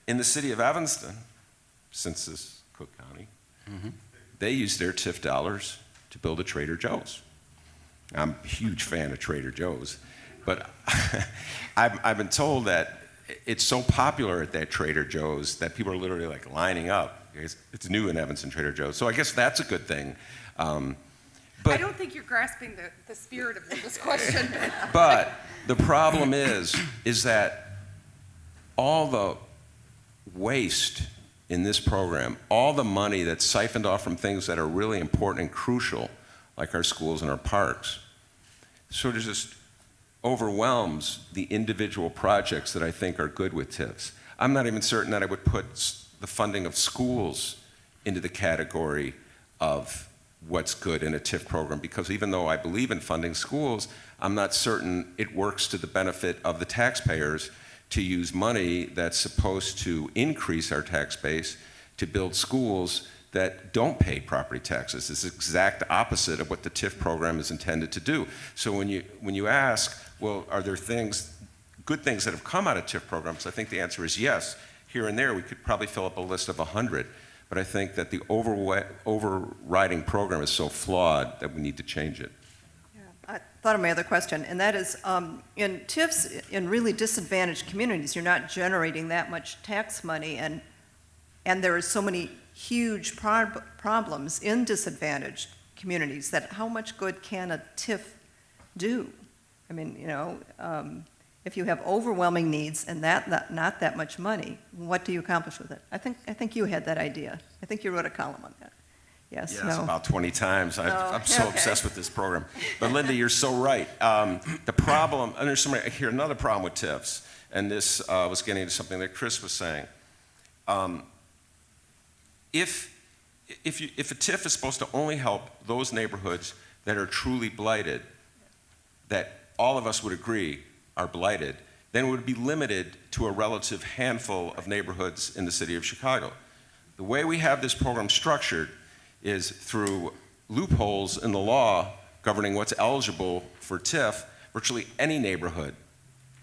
In the city of Evanston, since this is Cook County, they used their TIF dollars to build a Trader Joe's. I'm a huge fan of Trader Joe's, but I've been told that it's so popular at that Trader Joe's that people are literally lining up. It's new in Evanston, Trader Joe's, so I guess that's a good thing. But I don't think you're grasping the spirit of this question. But the problem is that all the waste in this program, all the money that's siphoned off from things that are really important and crucial, like our schools and our parks, sort of just overwhelms the individual projects that I think are good with TIFs. I'm not even certain that I would put the funding of schools into the category of what's good in a TIF program, because even though I believe in funding schools, I'm not certain it works to the benefit of the taxpayers to use money that's supposed to increase our tax base to build schools that don't pay property taxes. It's the exact opposite of what the TIF program is intended to do. So when you ask, well, are there good things that have come out of TIF programs, I think the answer is yes. here and there, we could probably fill up a list of 100. But I think that the overriding program is so flawed that we need to change it. I thought of my other question, and that is, in TIFs, in really disadvantaged communities, you're not generating that much tax money, and there are so many huge problems in disadvantaged communities that how much good can a TIF do? I mean, you know, if you have overwhelming needs and not that much money, what do you accomplish with it? I think you had that idea. I think you wrote a column on that. Yes, Yes, no? about 20 times. I'm so okay. obsessed with this program. But Linda, you're so right. The problem, and there's here another problem with TIFs, and this was getting into something that Chris was saying. If a TIF is supposed to only help those neighborhoods that are truly blighted, that all of us would agree are blighted, then it would be limited to a relative handful of neighborhoods in the city of Chicago. The way we have this program structured is through loopholes in the law governing what's eligible for TIF. Virtually any neighborhood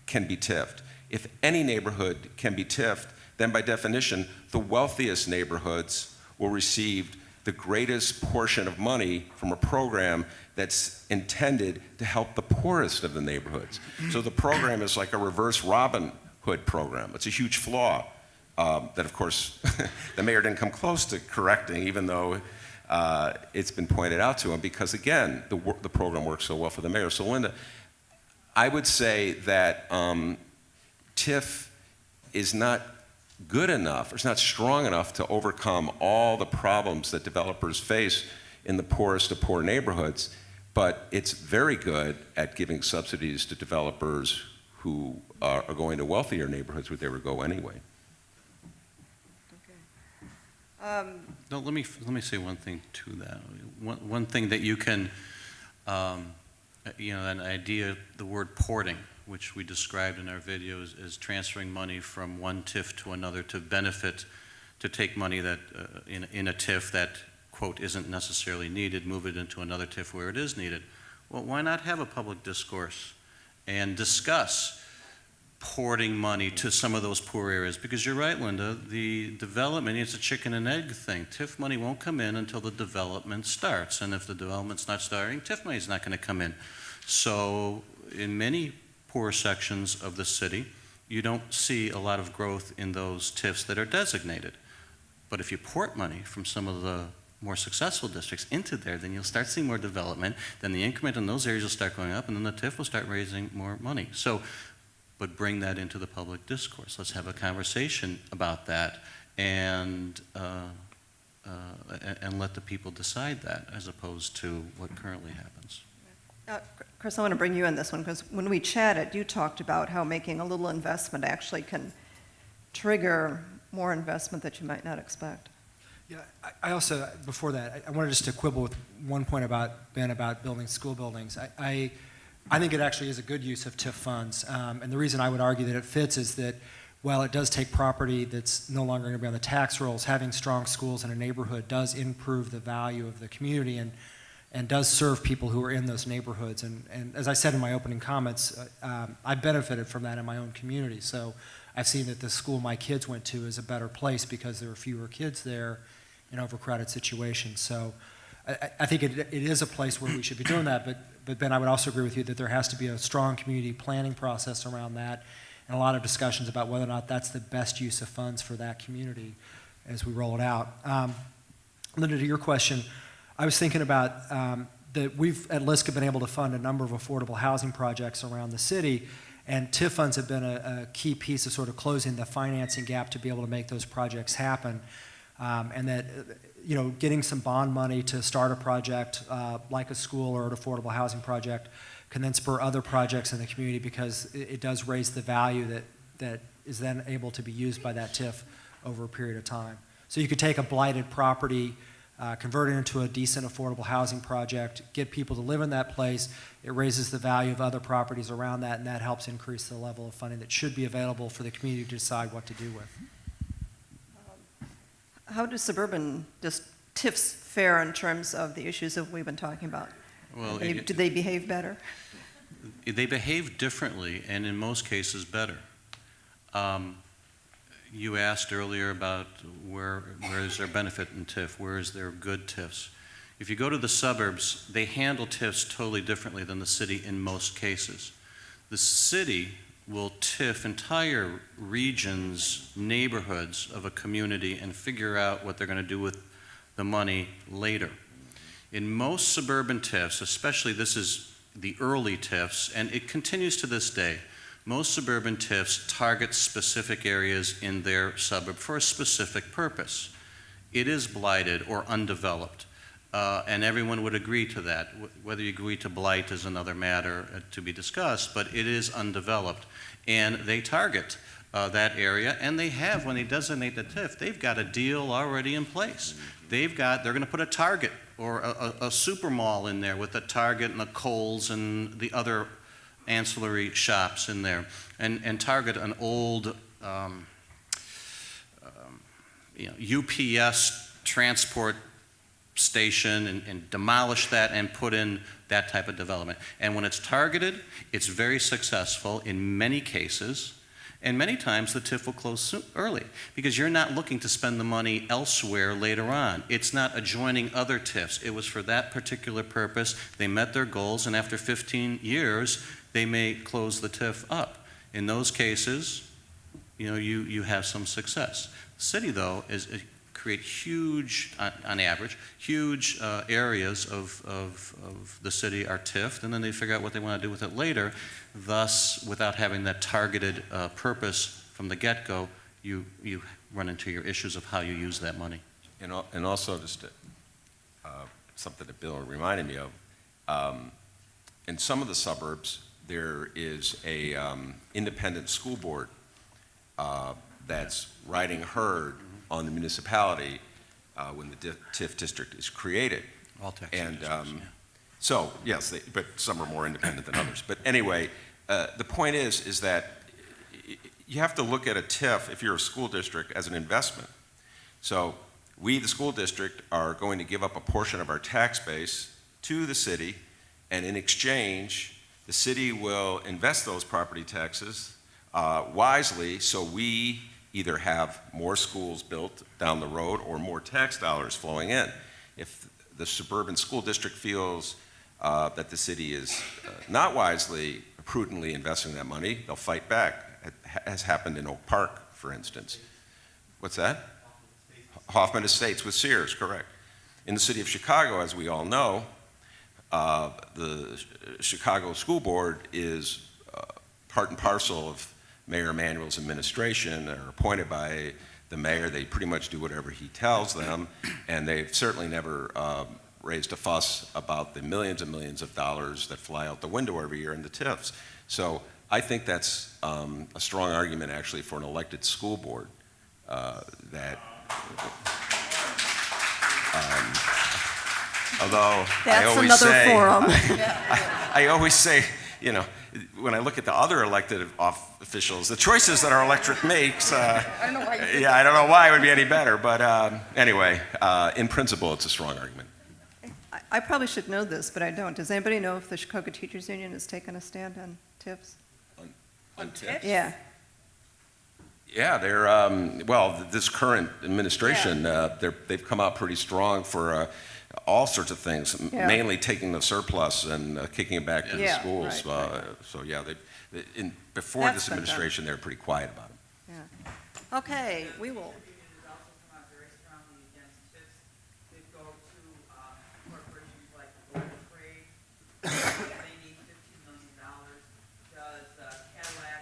can be TIFed. If any neighborhood can be TIFed, then by definition, the wealthiest neighborhoods will receive the greatest portion of money from a program that's intended to help the poorest of the neighborhoods. So the program is like a reverse Robin Hood program. It's a huge flaw that, of course, the mayor didn't come close to correcting, even though it's been pointed out to him, because, again, the program works so well for the mayor. So, Linda, I would say that TIF is not good enough, or it's not strong enough to overcome all the problems that developers face in the poorest of poor neighborhoods, but it's very good at giving subsidies to developers who are going to wealthier neighborhoods where they would go anyway. No, let me say one thing to that. One thing that you can, an idea, the word porting, which we described in our videos, is transferring money from one TIF to another to benefit, to take money that in a TIF that, quote, isn't necessarily needed, move it into another TIF where it is needed. Well, why not have a public discourse and discuss porting money to some of those poor areas? Because you're right, Linda, the development, it's a chicken and egg thing. TIF money won't come in until the development starts, and if the development's not starting, TIF money's not going to come in. So in many poor sections of the city, you don't see a lot of growth in those TIFs that are designated. But if you port money from some of the more successful districts into there, then you'll start seeing more development, then the increment in those areas will start going up, and then the TIF will start raising more money. So, but bring that into the public discourse. Let's have a conversation about that, and let the people decide that, as opposed to what currently happens. Chris, I want to bring you in this one, because when we chatted, you talked about how making a little investment actually can trigger more investment that you might not expect. Yeah, I also, before that, I wanted just to quibble with one point about, Ben, about building school buildings. I think it actually is a good use of TIF funds, and the reason I would argue that it fits is that while it does take property that's no longer going to be on the tax rolls, having strong schools in a neighborhood does improve the value of the community and does serve people who are in those neighborhoods. And as I said in my opening comments, I benefited from that in my own community. So I've seen that the school my kids went to is a better place because there are fewer kids there in overcrowded situations. So I think it is a place where we should be doing that. But Ben, I would also agree with you that there has to be a strong community planning process around that, and a lot of discussions about whether or not that's the best use of funds for that community as we roll it out. Linda, to your question, I was thinking about that we've at LISC have been able to fund a number of affordable housing projects around the city, and TIF funds have been a key piece of sort of closing the financing gap to be able to make those projects happen. And that, getting some bond money to start a project like a school or an affordable housing project can then spur other projects in the community, because it does raise the value that is then able to be used by that TIF over a period of time. So you could take a blighted property, convert it into a decent affordable housing project, get people to live in that place. It raises the value of other properties around that, and that helps increase the level of funding that should be available for the community to decide what to do with. How do suburban TIFs fare in terms of the issues that we've been talking about? Well, Do they behave better? They behave differently, and in most cases better. You asked earlier about where is there benefit in TIF, where is there good TIFs. If you go to the suburbs, they handle TIFs totally differently than the city in most cases. The city will TIF entire regions, neighborhoods of a community and figure out what they're going to do with the money later. In most suburban TIFs, especially this is the early TIFs, and it continues to this day, most suburban TIFs target specific areas in their suburb for a specific purpose. It is blighted or undeveloped, and everyone would agree to that. Whether you agree to blight is another matter to be discussed, but it is undeveloped. And they target that area, and they have, when they designate the TIF, they've got a deal already in place. They're going to put a Target or a super mall in there with a Target and a Kohl's and the other ancillary shops in there, and target an old UPS transport station and demolish that and put in that type of development. And when it's targeted, it's very successful in many cases, and many times the TIF will close early because you're not looking to spend the money elsewhere later on. It's not adjoining other TIFs. It was for that particular purpose. They met their goals, and after 15 years, they may close the TIF up. In those cases, you have some success. The city, though, create huge, on average, huge areas of the city are TIF'd, and then they figure out what they want to do with it later. Thus, without having that targeted purpose from the get-go, you run into your issues of how you use that money. And also, just something that Bill reminded me of, in some of the suburbs, there is a independent school board that's riding herd on the municipality when the TIF district is created. All tax And districts, yeah. so, yes, but some are more independent than others. But anyway, the point is that you have to look at a TIF, if you're a school district, as an investment. So we, the school district, are going to give up a portion of our tax base to the city, and in exchange, the city will invest those property taxes wisely, so we either have more schools built down the road or more tax dollars flowing in. If the suburban school district feels that the city is not wisely, prudently investing that money, they'll fight back. It has happened in Oak Park, for instance. What's that? Hoffman Estates with Sears, correct. In the city of Chicago, as we all know, the Chicago School Board is part and parcel of Mayor Emanuel's administration. They're appointed by the mayor. They pretty much do whatever he tells them, and they've certainly never raised a fuss about the millions and millions of dollars that fly out the window every year in the TIFs. So I think that's a strong argument, actually, for an elected school board that. Although That's I always another say, forum. I always say, when I look at the other elected officials, the choices that our electorate makes, I don't know why you did I don't know why it would be any better, but anyway, in principle, it's a strong argument. I probably should know this, but I don't. Does anybody know if the Chicago Teachers Union has taken a stand on TIFs? On TIFs? Yeah. Yeah, they're, well, this current administration, they've come out pretty strong for all sorts of things, Yeah. mainly taking the surplus and kicking it back to the Yeah, schools. right. So, yeah, before That's this been done. administration, they were pretty quiet about it. Yeah. Okay, we will. Has also come out very strongly against TIFs that go to corporations like the Board of Trade. They need $15 million. Does Cadillac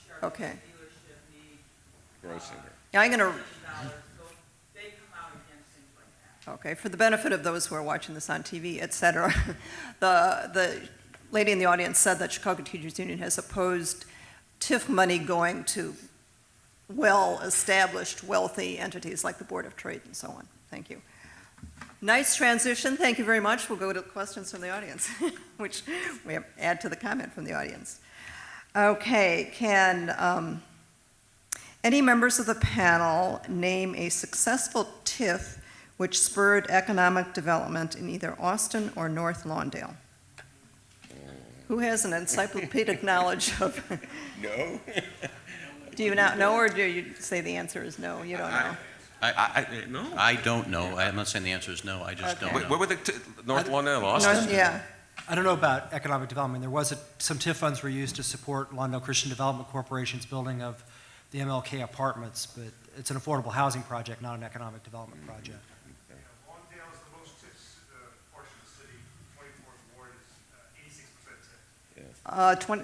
Chevrolet Okay. dealership need Yeah, I'm going to. $1 million? So they come out against things like that. Okay, for the benefit of those who are watching this on TV, et cetera, the lady in the audience said that Chicago Teachers Union has opposed TIF money going to well-established, wealthy entities like the Board of Trade and so on. Thank you. Nice transition. Thank you very much. We'll go to questions from the audience, which we add to the comment from the audience. Okay, can any members of the panel name a successful TIF which spurred economic development in either Austin or North Lawndale? Who has an encyclopedic knowledge of? No? Do you not know, or do you say the answer is no? You don't know? No. I don't know. I'm not saying the answer is no, I just Okay. don't know. Where were the North Lawndale lost? Yeah. I don't know about economic development. There was some TIF funds were used to support Lawndale Christian Development Corporation's building of the MLK apartments, but it's an affordable housing project, not an economic development project. Lawndale is the most TIFs portion of the city. 24th Ward is 86% TIF. 20,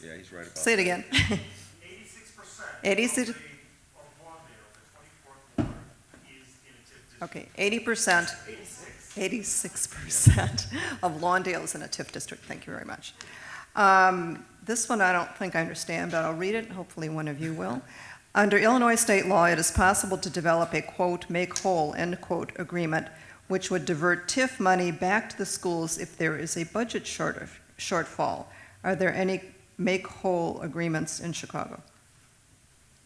Yeah, he's right about say it again. 86%. 86. Of Lawndale, the 24th Ward, is in a TIF district. Okay, 80%. 86% of Lawndale is in a TIF district. Thank you very much. This one I don't think I understand, but I'll read it. Hopefully one of you will. Under Illinois state law, it is possible to develop a, quote, make whole, end quote, agreement, which would divert TIF money back to the schools if there is a budget shortfall. Are there any make whole agreements in Chicago?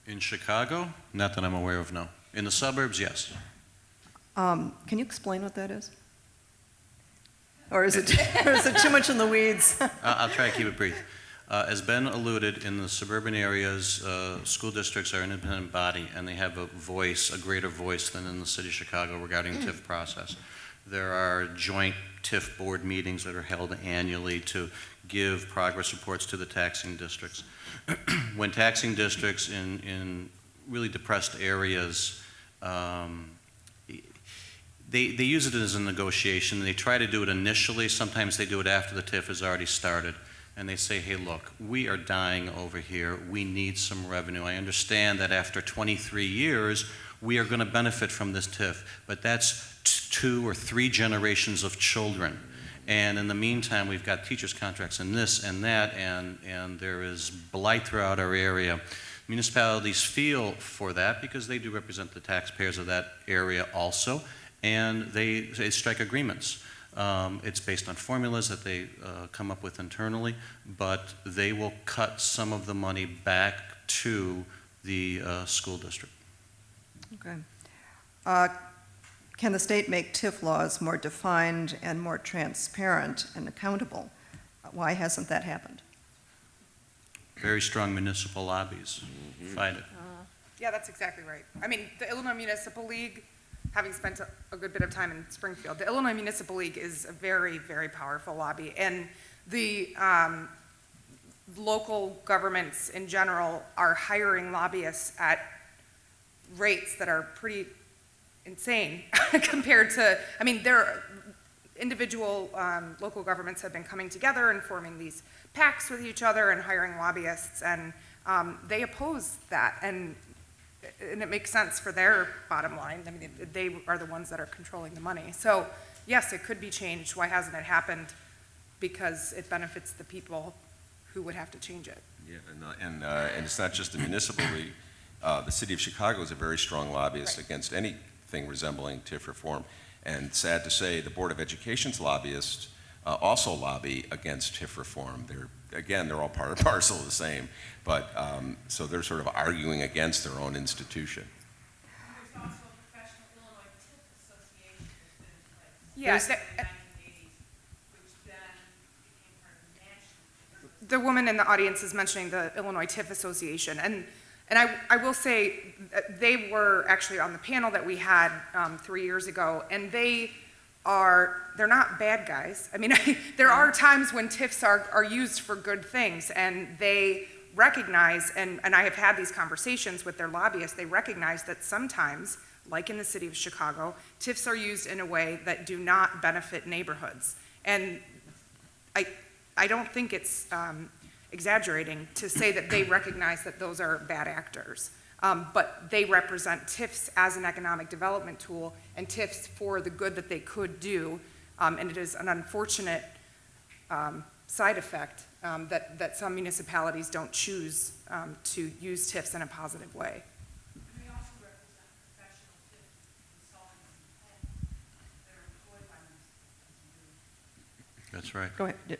In Chicago? Not that I'm aware of, no. In the suburbs, yes. Can you explain what that is? Or is it, or is it too much in the weeds? I'll try to keep it brief. As Ben alluded, in the suburban areas, school districts are an independent body, and they have a voice, a greater voice than in the city of Chicago regarding the TIF process. There are joint TIF board meetings that are held annually to give progress reports to the taxing districts. When taxing districts in really depressed areas, they use it as a negotiation. They try to do it initially. Sometimes they do it after the TIF has already started. And they say, hey, look, we are dying over here. We need some revenue. I understand that after 23 years, we are going to benefit from this TIF. But that's 2 or 3 generations of children. And in the meantime, we've got teachers' contracts and this and that, and there is blight throughout our area. Municipalities feel for that because they do represent the taxpayers of that area also. And they strike agreements. It's based on formulas that they come up with internally, but they will cut some of the money back to the school district. Okay. Can the state make TIF laws more defined and more transparent and accountable? Why hasn't that happened? Very strong municipal lobbies fight it. Yeah, that's exactly right. I mean, the Illinois Municipal League, having spent a good bit of time in Springfield, the Illinois Municipal League is a very, very powerful lobby. And the local governments in general are hiring lobbyists at rates that are pretty insane compared to, I mean, individual local governments have been coming together and forming these pacts with each other and hiring lobbyists, and they oppose that. And it makes sense for their bottom line. I mean, they are the ones that are controlling the money. So, yes, it could be changed. Why hasn't it happened? Because it benefits the people who would have to change it. Yeah, and it's not just the municipal league. The city of Chicago is a very strong lobbyist against anything resembling TIF reform. And sad to say, the Board of Education's lobbyists also lobby against TIF reform. They're all part and parcel of the same, but so they're sort of arguing against their own institution. There's also a professional Illinois TIF association that's been in place. Yeah, Since the 1980s, which then became part of the national. the woman in the audience is mentioning the Illinois TIF Association, and I will say they were actually on the panel that we had 3 years ago, and they're not bad guys. I mean, there are times when TIFs are used for good things, and they recognize, and I have had these conversations with their lobbyists, they recognize that sometimes, like in the city of Chicago, TIFs are used in a way that do not benefit neighborhoods. And I don't think it's exaggerating to say that they recognize that those are bad actors. But they represent TIFs as an economic development tool and TIFs for the good that they could do. And it is an unfortunate side effect that some municipalities don't choose to use TIFs in a positive way. And they also represent professional TIF consultants that are employed by municipalities. That's right. Go ahead. Yeah.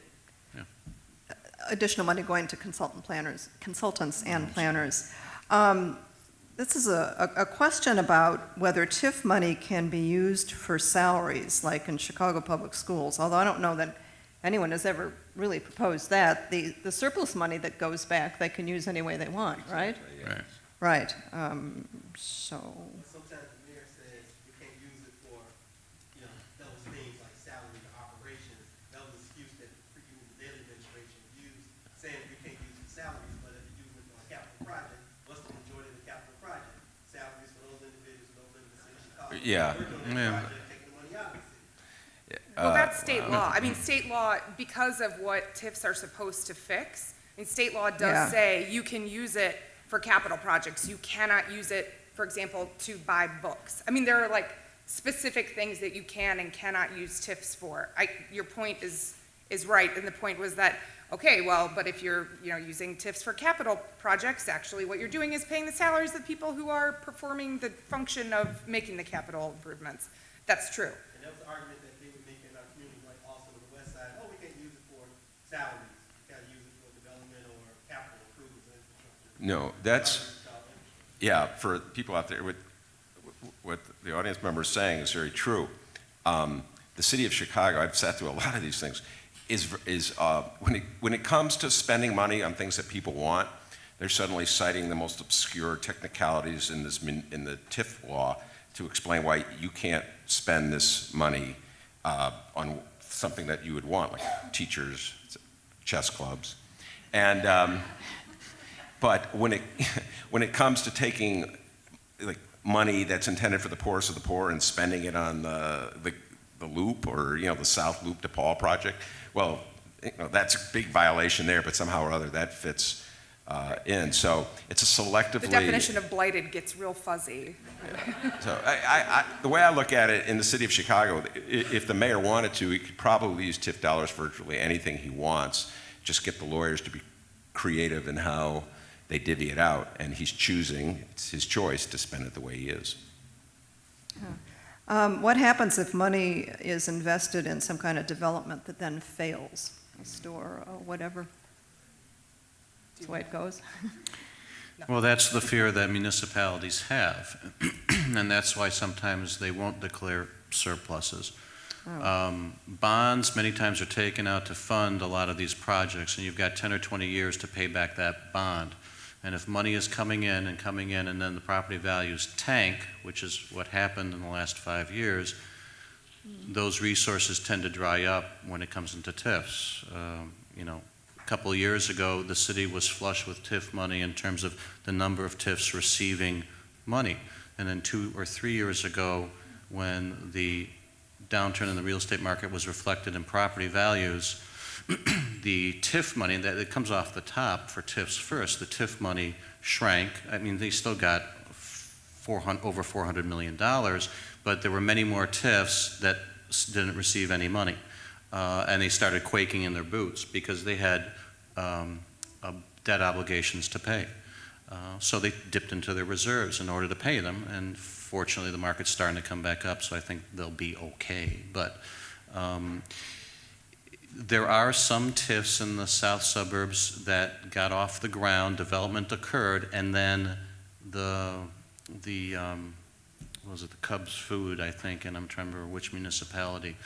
Additional money going to consultants and planners. This is a question about whether TIF money can be used for salaries, like in Chicago Public Schools, although I don't know that anyone has ever really proposed that. The surplus money that goes back, they can use any way they want, right? Right. Right, so, Sometimes the mayor says we can't use it for, those things like salary or operations. That was an excuse that freaking the daily administration used, saying we can't use it for salaries, but if you use it for a capital project, what's the majority of the capital project? Salaries for those individuals who don't live in the city of Chicago. Yeah. We're doing Yeah. that project, taking the money out of the city. Well, that's state law. I mean, state law, because of what TIFs are supposed to fix, state law Yeah. does say you can use it for capital projects. You cannot use it, for example, to buy books. I mean, there are like specific things that you can and cannot use TIFs for. Your point is right, and the point was that, okay, well, but if you're, using TIFs for capital projects, actually what you're doing is paying the salaries of people who are performing the function of making the capital improvements. That's true. And that was the argument that they would make in our community, like also on the west side, we can't use it for salaries. We gotta use it for development or capital improvements and infrastructure. No, that's, yeah, for people out there, what the audience member is saying is very true. The city of Chicago, I've sat through a lot of these things, when it comes to spending money on things that people want, they're suddenly citing the most obscure technicalities in the TIF law to explain why you can't spend this money on something that you would want, like teachers, chess clubs. And but when it comes to taking like money that's intended for the poorest of the poor and spending it on the loop or the South Loop DePaul project, well, that's a big violation there, but somehow or other that fits in. So it's a selectively. The definition of blighted gets real fuzzy. Yeah. So the way I look at it in the city of Chicago, if the mayor wanted to, he could probably use TIF dollars for virtually anything he wants. Just get the lawyers to be creative in how they divvy it out, and he's choosing, it's his choice to spend it the way he is. what happens if money is invested in some kind of development that then fails? A store or whatever? That's the way it goes? Well, that's the fear that municipalities have, and that's why sometimes they won't declare surpluses. Bonds many times are taken out to fund a lot of these projects, and you've got 10 or 20 years to pay back that bond. And if money is coming in, and then the property values tank, which is what happened in the last 5 years, those resources tend to dry up when it comes into TIFs. A couple of years ago, the city was flush with TIF money in terms of the number of TIFs receiving money. And then 2 or 3 years ago, when the downturn in the real estate market was reflected in property values, the TIF money, that it comes off the top for TIFs first, the TIF money shrank. I mean, they still got over $400 million, but there were many more TIFs that didn't receive any money. And they started quaking in their boots because they had debt obligations to pay. So they dipped into their reserves in order to pay them, and fortunately the market's starting to come back up, so I think they'll be okay. But there are some TIFs in the south suburbs that got off the ground, development occurred, and then the Cubs Food, I think, and I'm trying to remember which municipality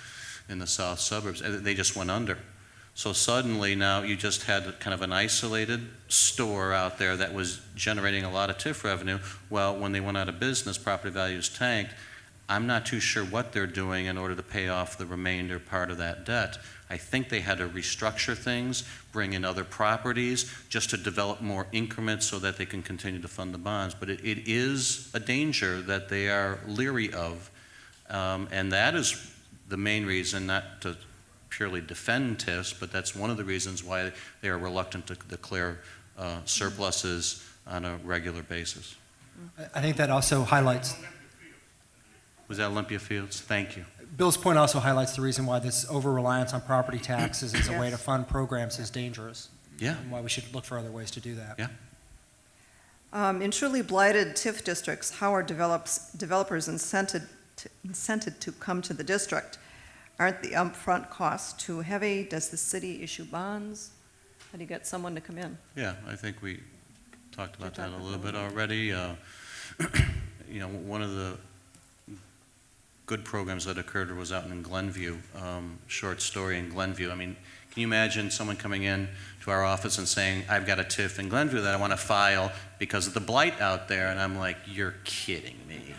in the south suburbs, they just went under. So suddenly now you just had kind of an isolated store out there that was generating a lot of TIF revenue. Well, when they went out of business, property values tanked. I'm not too sure what they're doing in order to pay off the remainder part of that debt. I think they had to restructure things, bring in other properties, just to develop more increments so that they can continue to fund the bonds. But it is a danger that they are leery of, and that is the main reason, not to purely defend TIFs, but that's one of the reasons why they are reluctant to declare surpluses on a regular basis. I think that also highlights, Was that Olympia Fields? Thank you. Bill's point also highlights the reason why this over-reliance on property taxes as a way to Yes. fund programs is dangerous. Yeah. And why we should look for other ways to do that. Yeah. In truly blighted TIF districts, how are developers incented to come to the district? Aren't the upfront costs too heavy? Does the city issue bonds? How do you get someone to come in? Yeah, I think we talked about that talk a little about bit already. One of the good programs that occurred was out in Glenview, short story in Glenview. I mean, can you imagine someone coming in to our office and saying, I've got a TIF in Glenview that I want to file because of the blight out there? And I'm like, you're kidding me.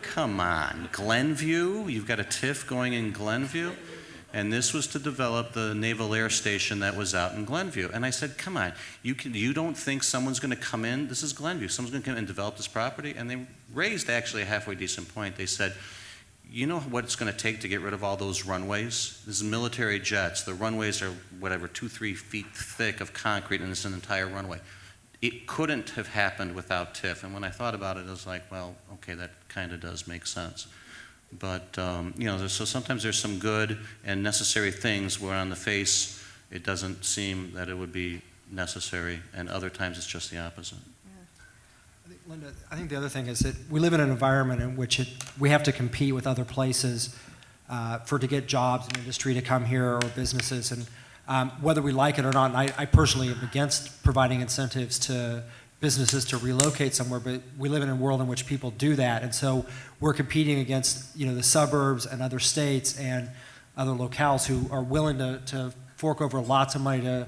Come on, Glenview? You've got a TIF going in Glenview? And this was to develop the Naval Air Station that was out in Glenview. And I said, come on, you don't think someone's going to come in? This is Glenview. Someone's going to come in and develop this property? And they raised actually a halfway decent point. They said, you know what it's going to take to get rid of all those runways? This is military jets. The runways are, 2-3 feet thick of concrete, and it's an entire runway. It couldn't have happened without TIF. And when I thought about it, I was like, well, okay, that kind of does make sense. But, so sometimes there's some good and necessary things where on the face it doesn't seem that it would be necessary, and other times it's just the opposite. Linda, I think the other thing is that we live in an environment in which we have to compete with other places to get jobs and industry to come here or businesses. And whether we like it or not, and I personally am against providing incentives to businesses to relocate somewhere, but we live in a world in which people do that. And so we're competing against the suburbs and other states and other locales who are willing to fork over lots of money to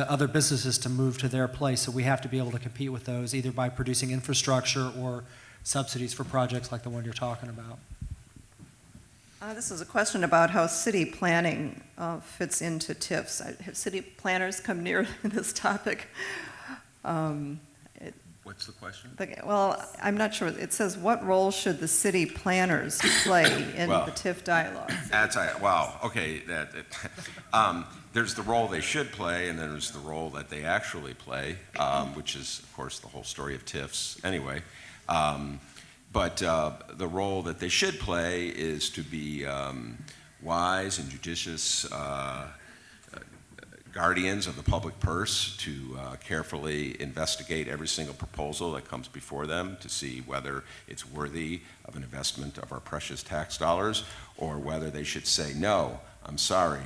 other businesses to move to their place. So we have to be able to compete with those either by producing infrastructure or subsidies for projects like the one you're talking about. This is a question about how city planning fits into TIFs. Have city planners come near this topic? What's the question? Well, I'm not sure. It says, what role should the city planners play in the TIF dialogue? There's the role they should play, and then there's the role that they actually play, which is, of course, the whole story of TIFs anyway. But the role that they should play is to be wise and judicious guardians of the public purse, to carefully investigate every single proposal that comes before them to see whether it's worthy of an investment of our precious tax dollars, or whether they should say, no, I'm sorry,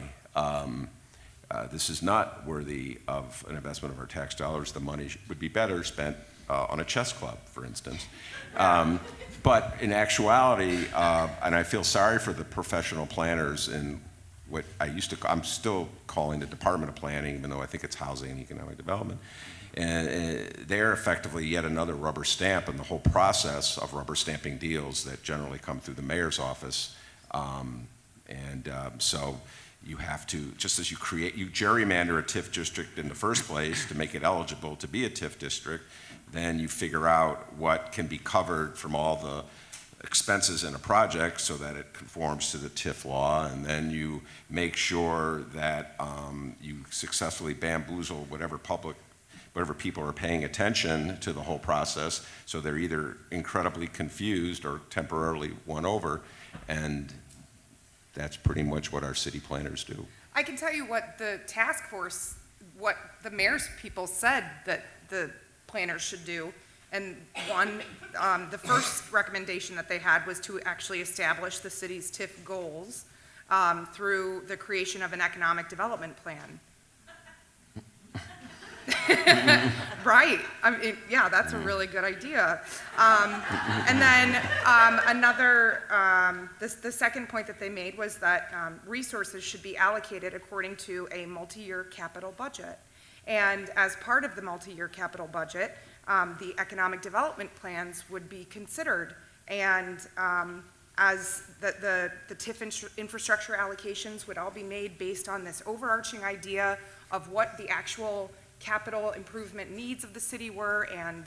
this is not worthy of an investment of our tax dollars. The money would be better spent on a chess club, for instance. But in actuality, and I feel sorry for the professional planners in what I'm still calling the Department of Planning, even though I think it's Housing and Economic Development. And they're effectively yet another rubber stamp in the whole process of rubber stamping deals that generally come through the mayor's office. So you have to, just as you gerrymander a TIF district in the first place to make it eligible to be a TIF district, then you figure out what can be covered from all the expenses in a project so that it conforms to the TIF law, and then you make sure that you successfully bamboozle whatever people are paying attention to the whole process, so they're either incredibly confused or temporarily won over, and that's pretty much what our city planners do. I can tell you what the task force, what the mayor's people said that the planners should do. And the first recommendation that they had was to actually establish the city's TIF goals through the creation of an economic development plan. Right. I mean, yeah, that's a really good idea. And then the second point that they made was that resources should be allocated according to a multi-year capital budget. And as part of the multi-year capital budget, the economic development plans would be considered. And as the TIF infrastructure allocations would all be made based on this overarching idea of what the actual capital improvement needs of the city were, and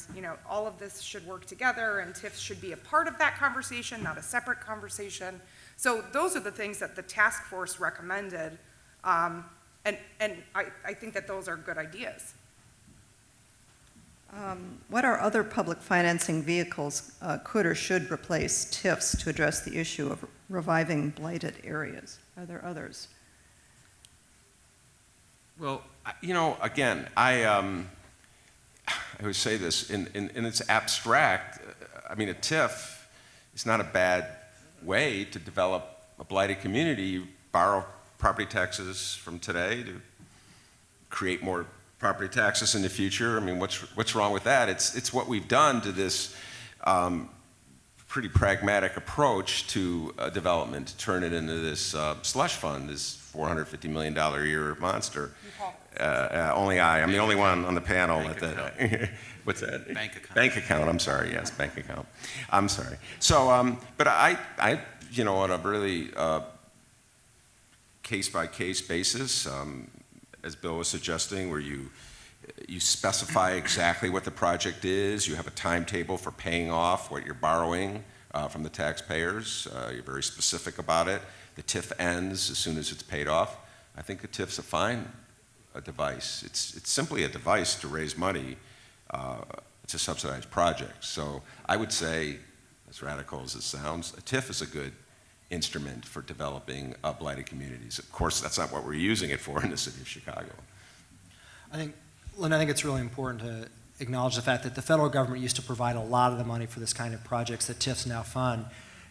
all of this should work together, and TIFs should be a part of that conversation, not a separate conversation. So those are the things that the task force recommended, and I think that those are good ideas. What are other public financing vehicles could or should replace TIFs to address the issue of reviving blighted areas? Are there others? Well, again, I would say this, in its abstract, I mean, a TIF is not a bad way to develop a blighted community. You borrow property taxes from today to create more property taxes in the future. I mean, what's wrong with that? It's what we've done to this pretty pragmatic approach to development to turn it into this slush fund, this $450 million a year monster. Only I'm the only one on the panel Bank that. What's that? Bank account. Bank account. I'm sorry. Yes, bank account. I'm sorry. So, but I, on a really case-by-case basis, as Bill was suggesting, where you specify exactly what the project is, you have a timetable for paying off what you're borrowing from the taxpayers, you're very specific about it, the TIF ends as soon as it's paid off. I think a TIF's a fine device. It's simply a device to raise money to subsidize projects. So I would say, as radical as it sounds, a TIF is a good instrument for developing blighted communities. Of course, that's not what we're using it for in the city of Chicago. Lynn, I think it's really important to acknowledge the fact that the federal government used to provide a lot of the money for this kind of projects that TIFs now fund.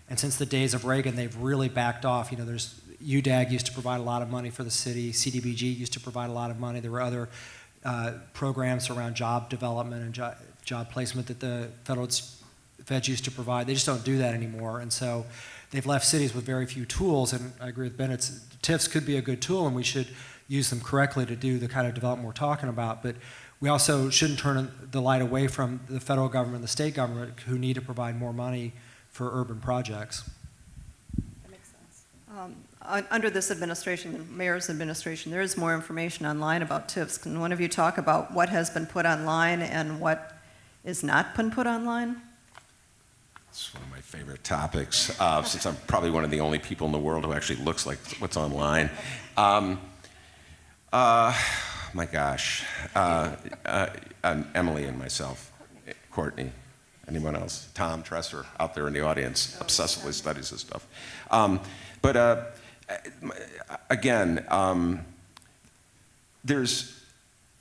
And since the days of Reagan, they've really backed off. There's UDAG used to provide a lot of money for the city. CDBG used to provide a lot of money. There were other programs around job development and job placement that the feds used to provide. They just don't do that anymore. And so they've left cities with very few tools. And I agree with Ben, TIFs could be a good tool, and we should use them correctly to do the kind of development we're talking about. But we also shouldn't turn the light away from the federal government and the state government, who need to provide more money for urban projects. That makes sense. Under this administration, the mayor's administration, there is more information online about TIFs. Can one of you talk about what has been put online and what is not been put online? It's one of my favorite topics, since I'm probably one of the only people in the world who actually looks like what's online. My gosh. Emily and myself, Courtney, anyone else? Tom Tresser out there in the audience obsessively studies this stuff. Again,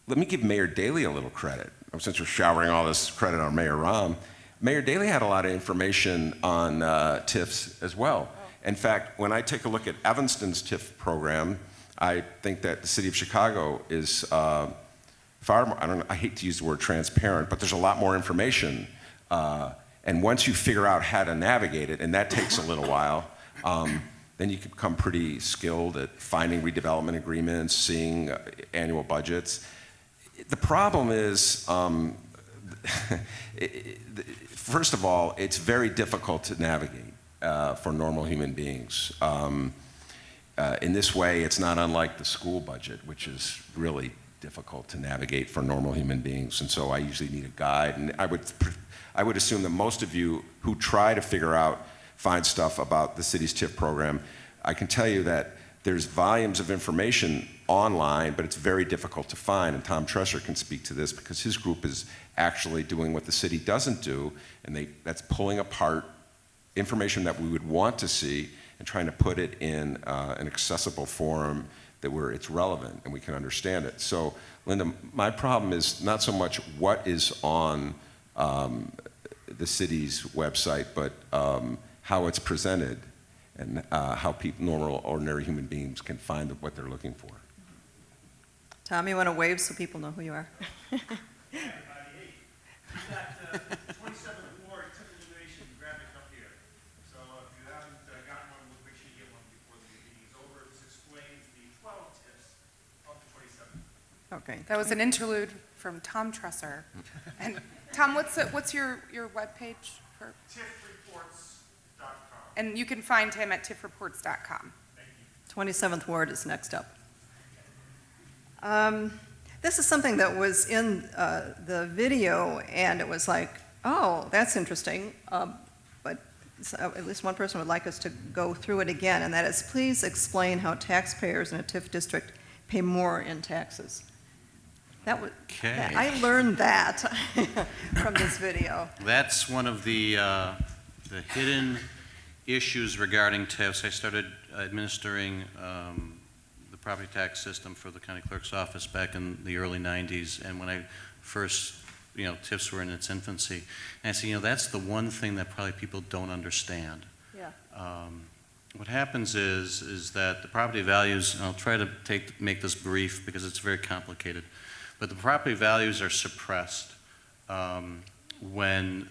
let me give Mayor Daley a little credit. Since we're showering all this credit on Mayor Rahm, Mayor Daley had a lot of information on TIFs as well. In fact, when I take a look at Evanston's TIF program, I think that the city of Chicago is far more, I hate to use the word transparent, but there's a lot more information. And once you figure out how to navigate it, and that takes a little while, then you can become pretty skilled at finding redevelopment agreements, seeing annual budgets. The problem is, first of all, it's very difficult to navigate for normal human beings. In this way, it's not unlike the school budget, which is really difficult to navigate for normal human beings. And so I usually need a guide. And I would assume that most of you who try to find stuff about the city's TIF program, I can tell you that there's volumes of information online, but it's very difficult to find. And Tom Tresser can speak to this because his group is actually doing what the city doesn't do, and that's pulling apart information that we would want to see and trying to put it in an accessible form where it's relevant and we can understand it. So, Linda, my problem is not so much what is on the city's website, but how it's presented and how normal, ordinary human beings can find what they're looking for. Tom, you want to wave so people know who you are? Hey, everybody, we got 27th Ward TIF illumination graphic up here. So if you haven't gotten one, we'll make sure you get one before the meeting is over. This explains the 12 TIFs up to 27. Okay. That was an interlude from Tom Tresser. And Tom, what's your webpage for? TIFreports.com. And you can find him at TIFreports.com. 27th Ward is next up. This is something that was in the video, and it was like, oh, that's interesting, but at least one person would like us to go through it again, and that is, please explain how taxpayers in a TIF district pay more in taxes. Okay. I learned that from this video. That's one of the hidden issues regarding TIFs. I started administering the property tax system for the county clerk's office back in the early 90s, and when I first, TIFs were in its infancy, and I said, that's the one thing that probably people don't understand. Yeah. What happens is that the property values, and I'll try to make this brief because it's very complicated, but the property values are suppressed within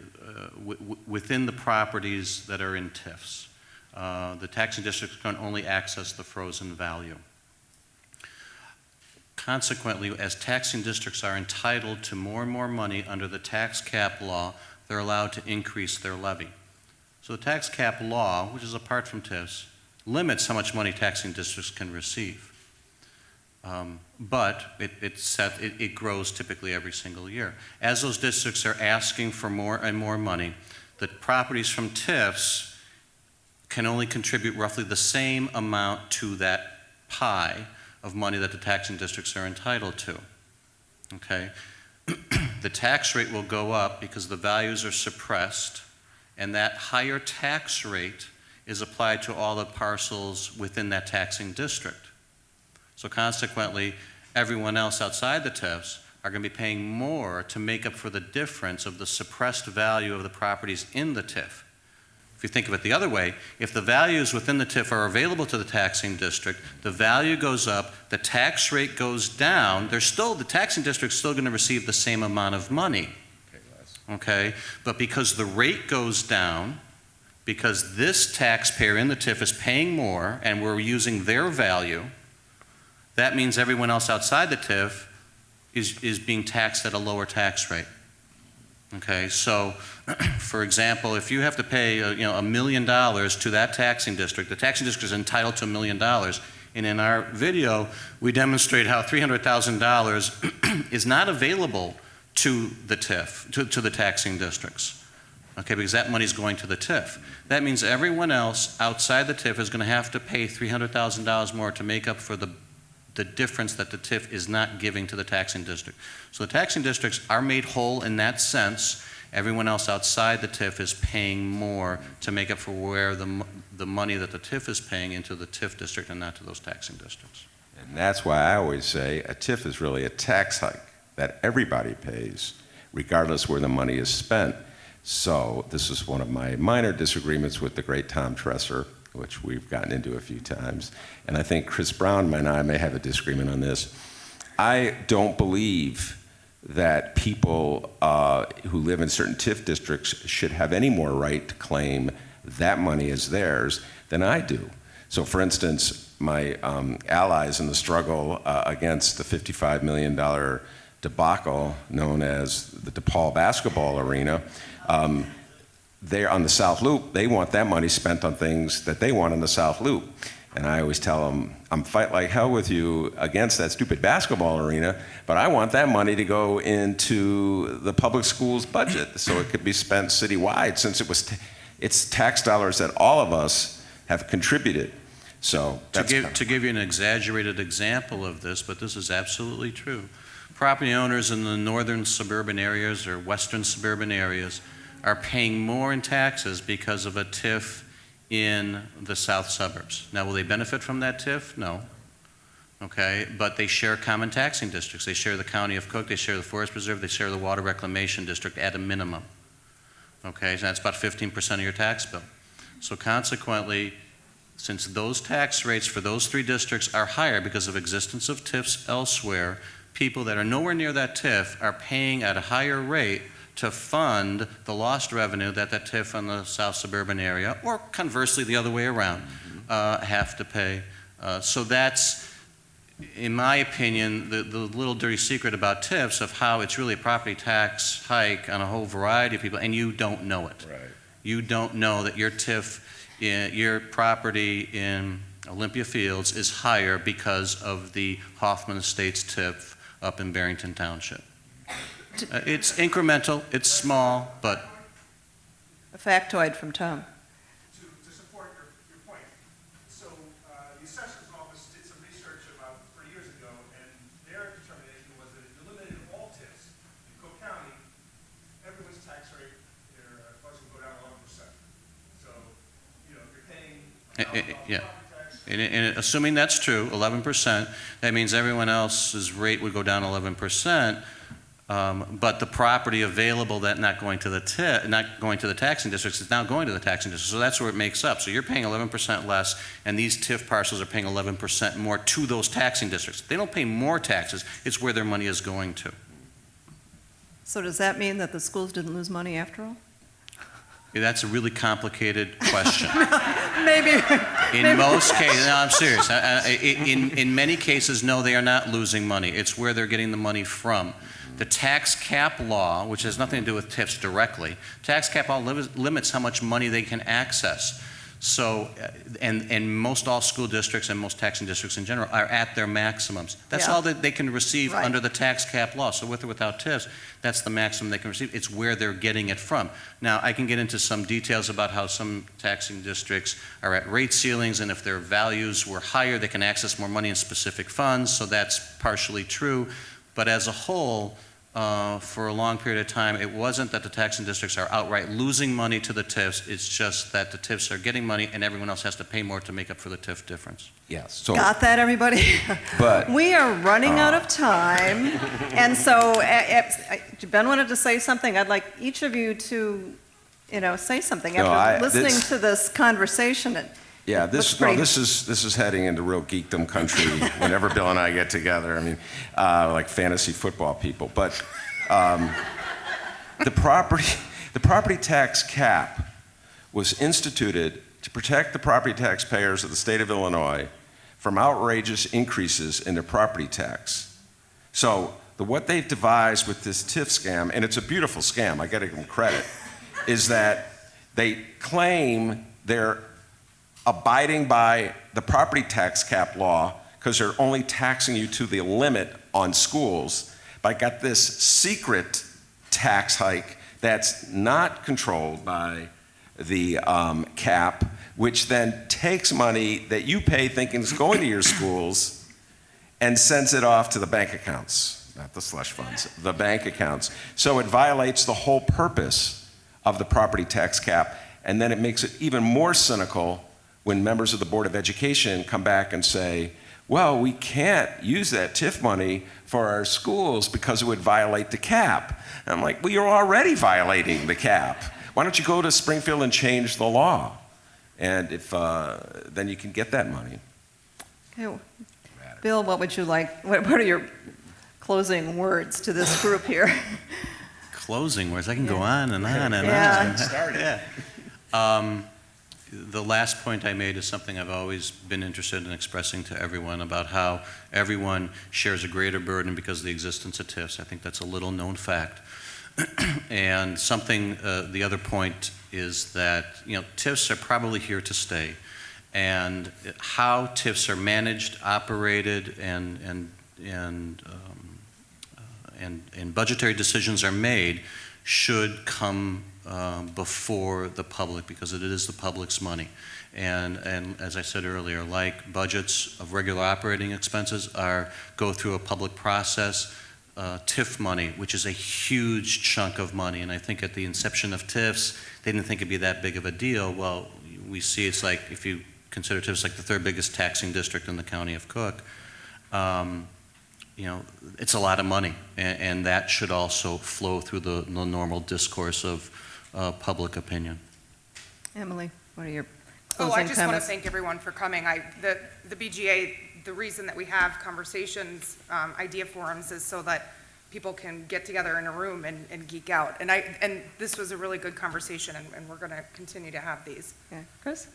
the properties that are in TIFs. The taxing districts can only access the frozen value. Consequently, as taxing districts are entitled to more and more money under the tax cap law, they're allowed to increase their levy. So the tax cap law, which is apart from TIFs, limits how much money taxing districts can receive. But it grows typically every single year. As those districts are asking for more and more money, the properties from TIFs can only contribute roughly the same amount to that pie of money that the taxing districts are entitled to. Okay? The tax rate will go up because the values are suppressed, and that higher tax rate is applied to all the parcels within that taxing district. So consequently, everyone else outside the TIFs are going to be paying more to make up for the difference of the suppressed value of the properties in the TIF. If you think of it the other way, if the values within the TIF are available to the taxing district, the value goes up, the tax rate goes down, the taxing district's still going to receive the same amount of money. Okay? But because the rate goes down, because this taxpayer in the TIF is paying more and we're using their value, that means everyone else outside the TIF is being taxed at a lower tax rate. Okay, so for example, if you have to pay $1 million to that taxing district, the taxing district is entitled to $1 million, and in our video we demonstrate how $300,000 is not available to the TIF, to the taxing districts. Okay, because that money is going to the TIF. That means everyone else outside the TIF is going to have to pay $300,000 more to make up for the difference that the TIF is not giving to the taxing district. So the taxing districts are made whole in that sense. Everyone else outside the TIF is paying more to make up for where the money that the TIF is paying into the TIF district and not to those taxing districts. And that's why I always say a TIF is really a tax hike that everybody pays, regardless where the money is spent. So this is one of my minor disagreements with the great Tom Tresser, which we've gotten into a few times. And I think Chris Brown and I may have a disagreement on this. I don't believe that people who live in certain TIF districts should have any more right to claim that money as theirs than I do. So for instance, my allies in the struggle against the $55 million debacle known as the DePaul basketball arena, they're on the South Loop. They want that money spent on things that they want on the South Loop. And I always tell them, I'm fight like hell with you against that stupid basketball arena, but I want that money to go into the public schools budget so it could be spent citywide, since it's tax dollars that all of us have contributed. So that's to give you an exaggerated example of this, but this is absolutely true. Property owners in the northern suburban areas or western suburban areas are paying more in taxes because of a TIF in the south suburbs. Now, will they benefit from that TIF? No. Okay, but they share common taxing districts. They share the county of Cook, they share the Forest Preserve, they share the Water Reclamation District at a minimum. Okay, so that's about 15% of your tax bill. So consequently, since those tax rates for those three districts are higher because of existence of TIFs elsewhere, people that are nowhere near that TIF are paying at a higher rate to fund the lost revenue that TIF in the south suburban area, or conversely the other way around, have to pay. So that's, in my opinion, the little dirty secret about TIFs of how it's really a property tax hike on a whole variety of people, and you don't know it. Right. You don't know that your TIF, your property in Olympia Fields is higher because of the Hoffman Estates TIF up in Barrington Township. It's incremental, it's small, but... A factoid from Tom. To support your point, so the assessor's office did some research about 3 years ago, and their determination was that if you eliminated all TIFs in Cook County, everyone's tax rate, their costs would go down 11%. So, if you're paying Yeah. And assuming that's true, 11%, that means everyone else's rate would go down 11%. But the property available that not going to the taxing districts is now going to the taxing districts. So that's where it makes up. So you're paying 11% less, and these TIF parcels are paying 11% more to those taxing districts. They don't pay more taxes. It's where their money is going to. So does that mean that the schools didn't lose money after all? Yeah, that's a really complicated question. Maybe. In most cases, no, I'm serious. In many cases, no, they are not losing money. It's where they're getting the money from. The tax cap law, which has nothing to do with TIFs directly, tax cap law limits how much money they can access. So, and most all school districts and most taxing districts in general are at their maximums. That's Yeah. all that they can receive Right. under the tax cap law. So with or without TIFs, that's the maximum they can receive. It's where they're getting it from. Now, I can get into some details about how some taxing districts are at rate ceilings, and if their values were higher, they can access more money in specific funds, so that's partially true. But as a whole, for a long period of time, it wasn't that the taxing districts are outright losing money to the TIFs, it's just that the TIFs are getting money and everyone else has to pay more to make up for the TIF difference. Yes. So, Got that, everybody? but We are running out of time, and so Ben wanted to say something. I'd like each of you to, say something No, after listening to this conversation. yeah, Looks this pretty- this is heading into real geekdom country whenever Bill and I get together. I mean, like fantasy football people. But the property tax cap was instituted to protect the property taxpayers of the state of Illinois from outrageous increases in their property tax. So what they've devised with this TIF scam, and it's a beautiful scam, I got to give them credit, is that they claim they're abiding by the property tax cap law because they're only taxing you to the limit on schools, but got this secret tax hike that's not controlled by the cap, which then takes money that you pay thinking is going to your schools and sends it off to the bank accounts, not the slush funds, the bank accounts. So it violates the whole purpose of the property tax cap, and then it makes it even more cynical when members of the Board of Education come back and say, well, we can't use that TIF money for our schools because it would violate the cap. And I'm like, well, you're already violating the cap. Why don't you go to Springfield and change the law? And if then you can get that money. Okay. Bill, what would you like? What are your closing words to this group here? Closing words, I can go on and on and Yeah. on. Yeah. The last point I made is something I've always been interested in expressing to everyone about how everyone shares a greater burden because of the existence of TIFs. I think that's a little known fact. And something, the other point is that, TIFs are probably here to stay. And how TIFs are managed, operated, and budgetary decisions are made should come before the public, because it is the public's money. And as I said earlier, like budgets of regular operating expenses go through a public process, TIF money, which is a huge chunk of money. And I think at the inception of TIFs, they didn't think it'd be that big of a deal. Well, we see it's like, if you consider TIFs like the third biggest taxing district in the county of Cook, it's a lot of money. And that should also flow through the normal discourse of public opinion. Emily, what are your Oh, closing I just want to comments? thank everyone for coming. The BGA, the reason that we have conversations, idea forums, is so that people can get together in a room and geek out. And this was a really good conversation, and we're going to continue to have these. Yeah. Chris?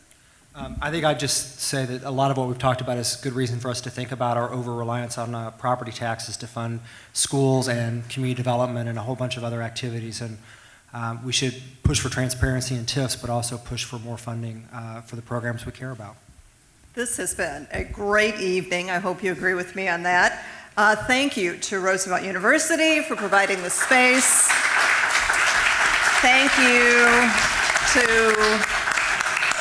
I think I'd just say that a lot of what we've talked about is good reason for us to think about our over-reliance on property taxes to fund schools and community development and a whole bunch of other activities. And we should push for transparency in TIFs, but also push for more funding for the programs we care about. This has been a great evening. I hope you agree with me on that. Thank you to Roosevelt University for providing the space. Thank you to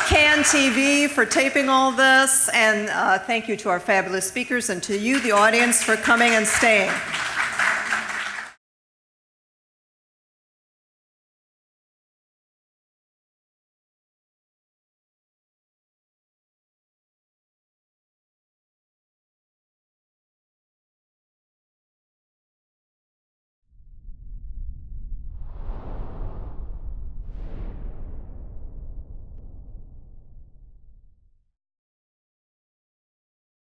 CAN TV for taping all this, and thank you to our fabulous speakers and to you, the audience, for coming and staying.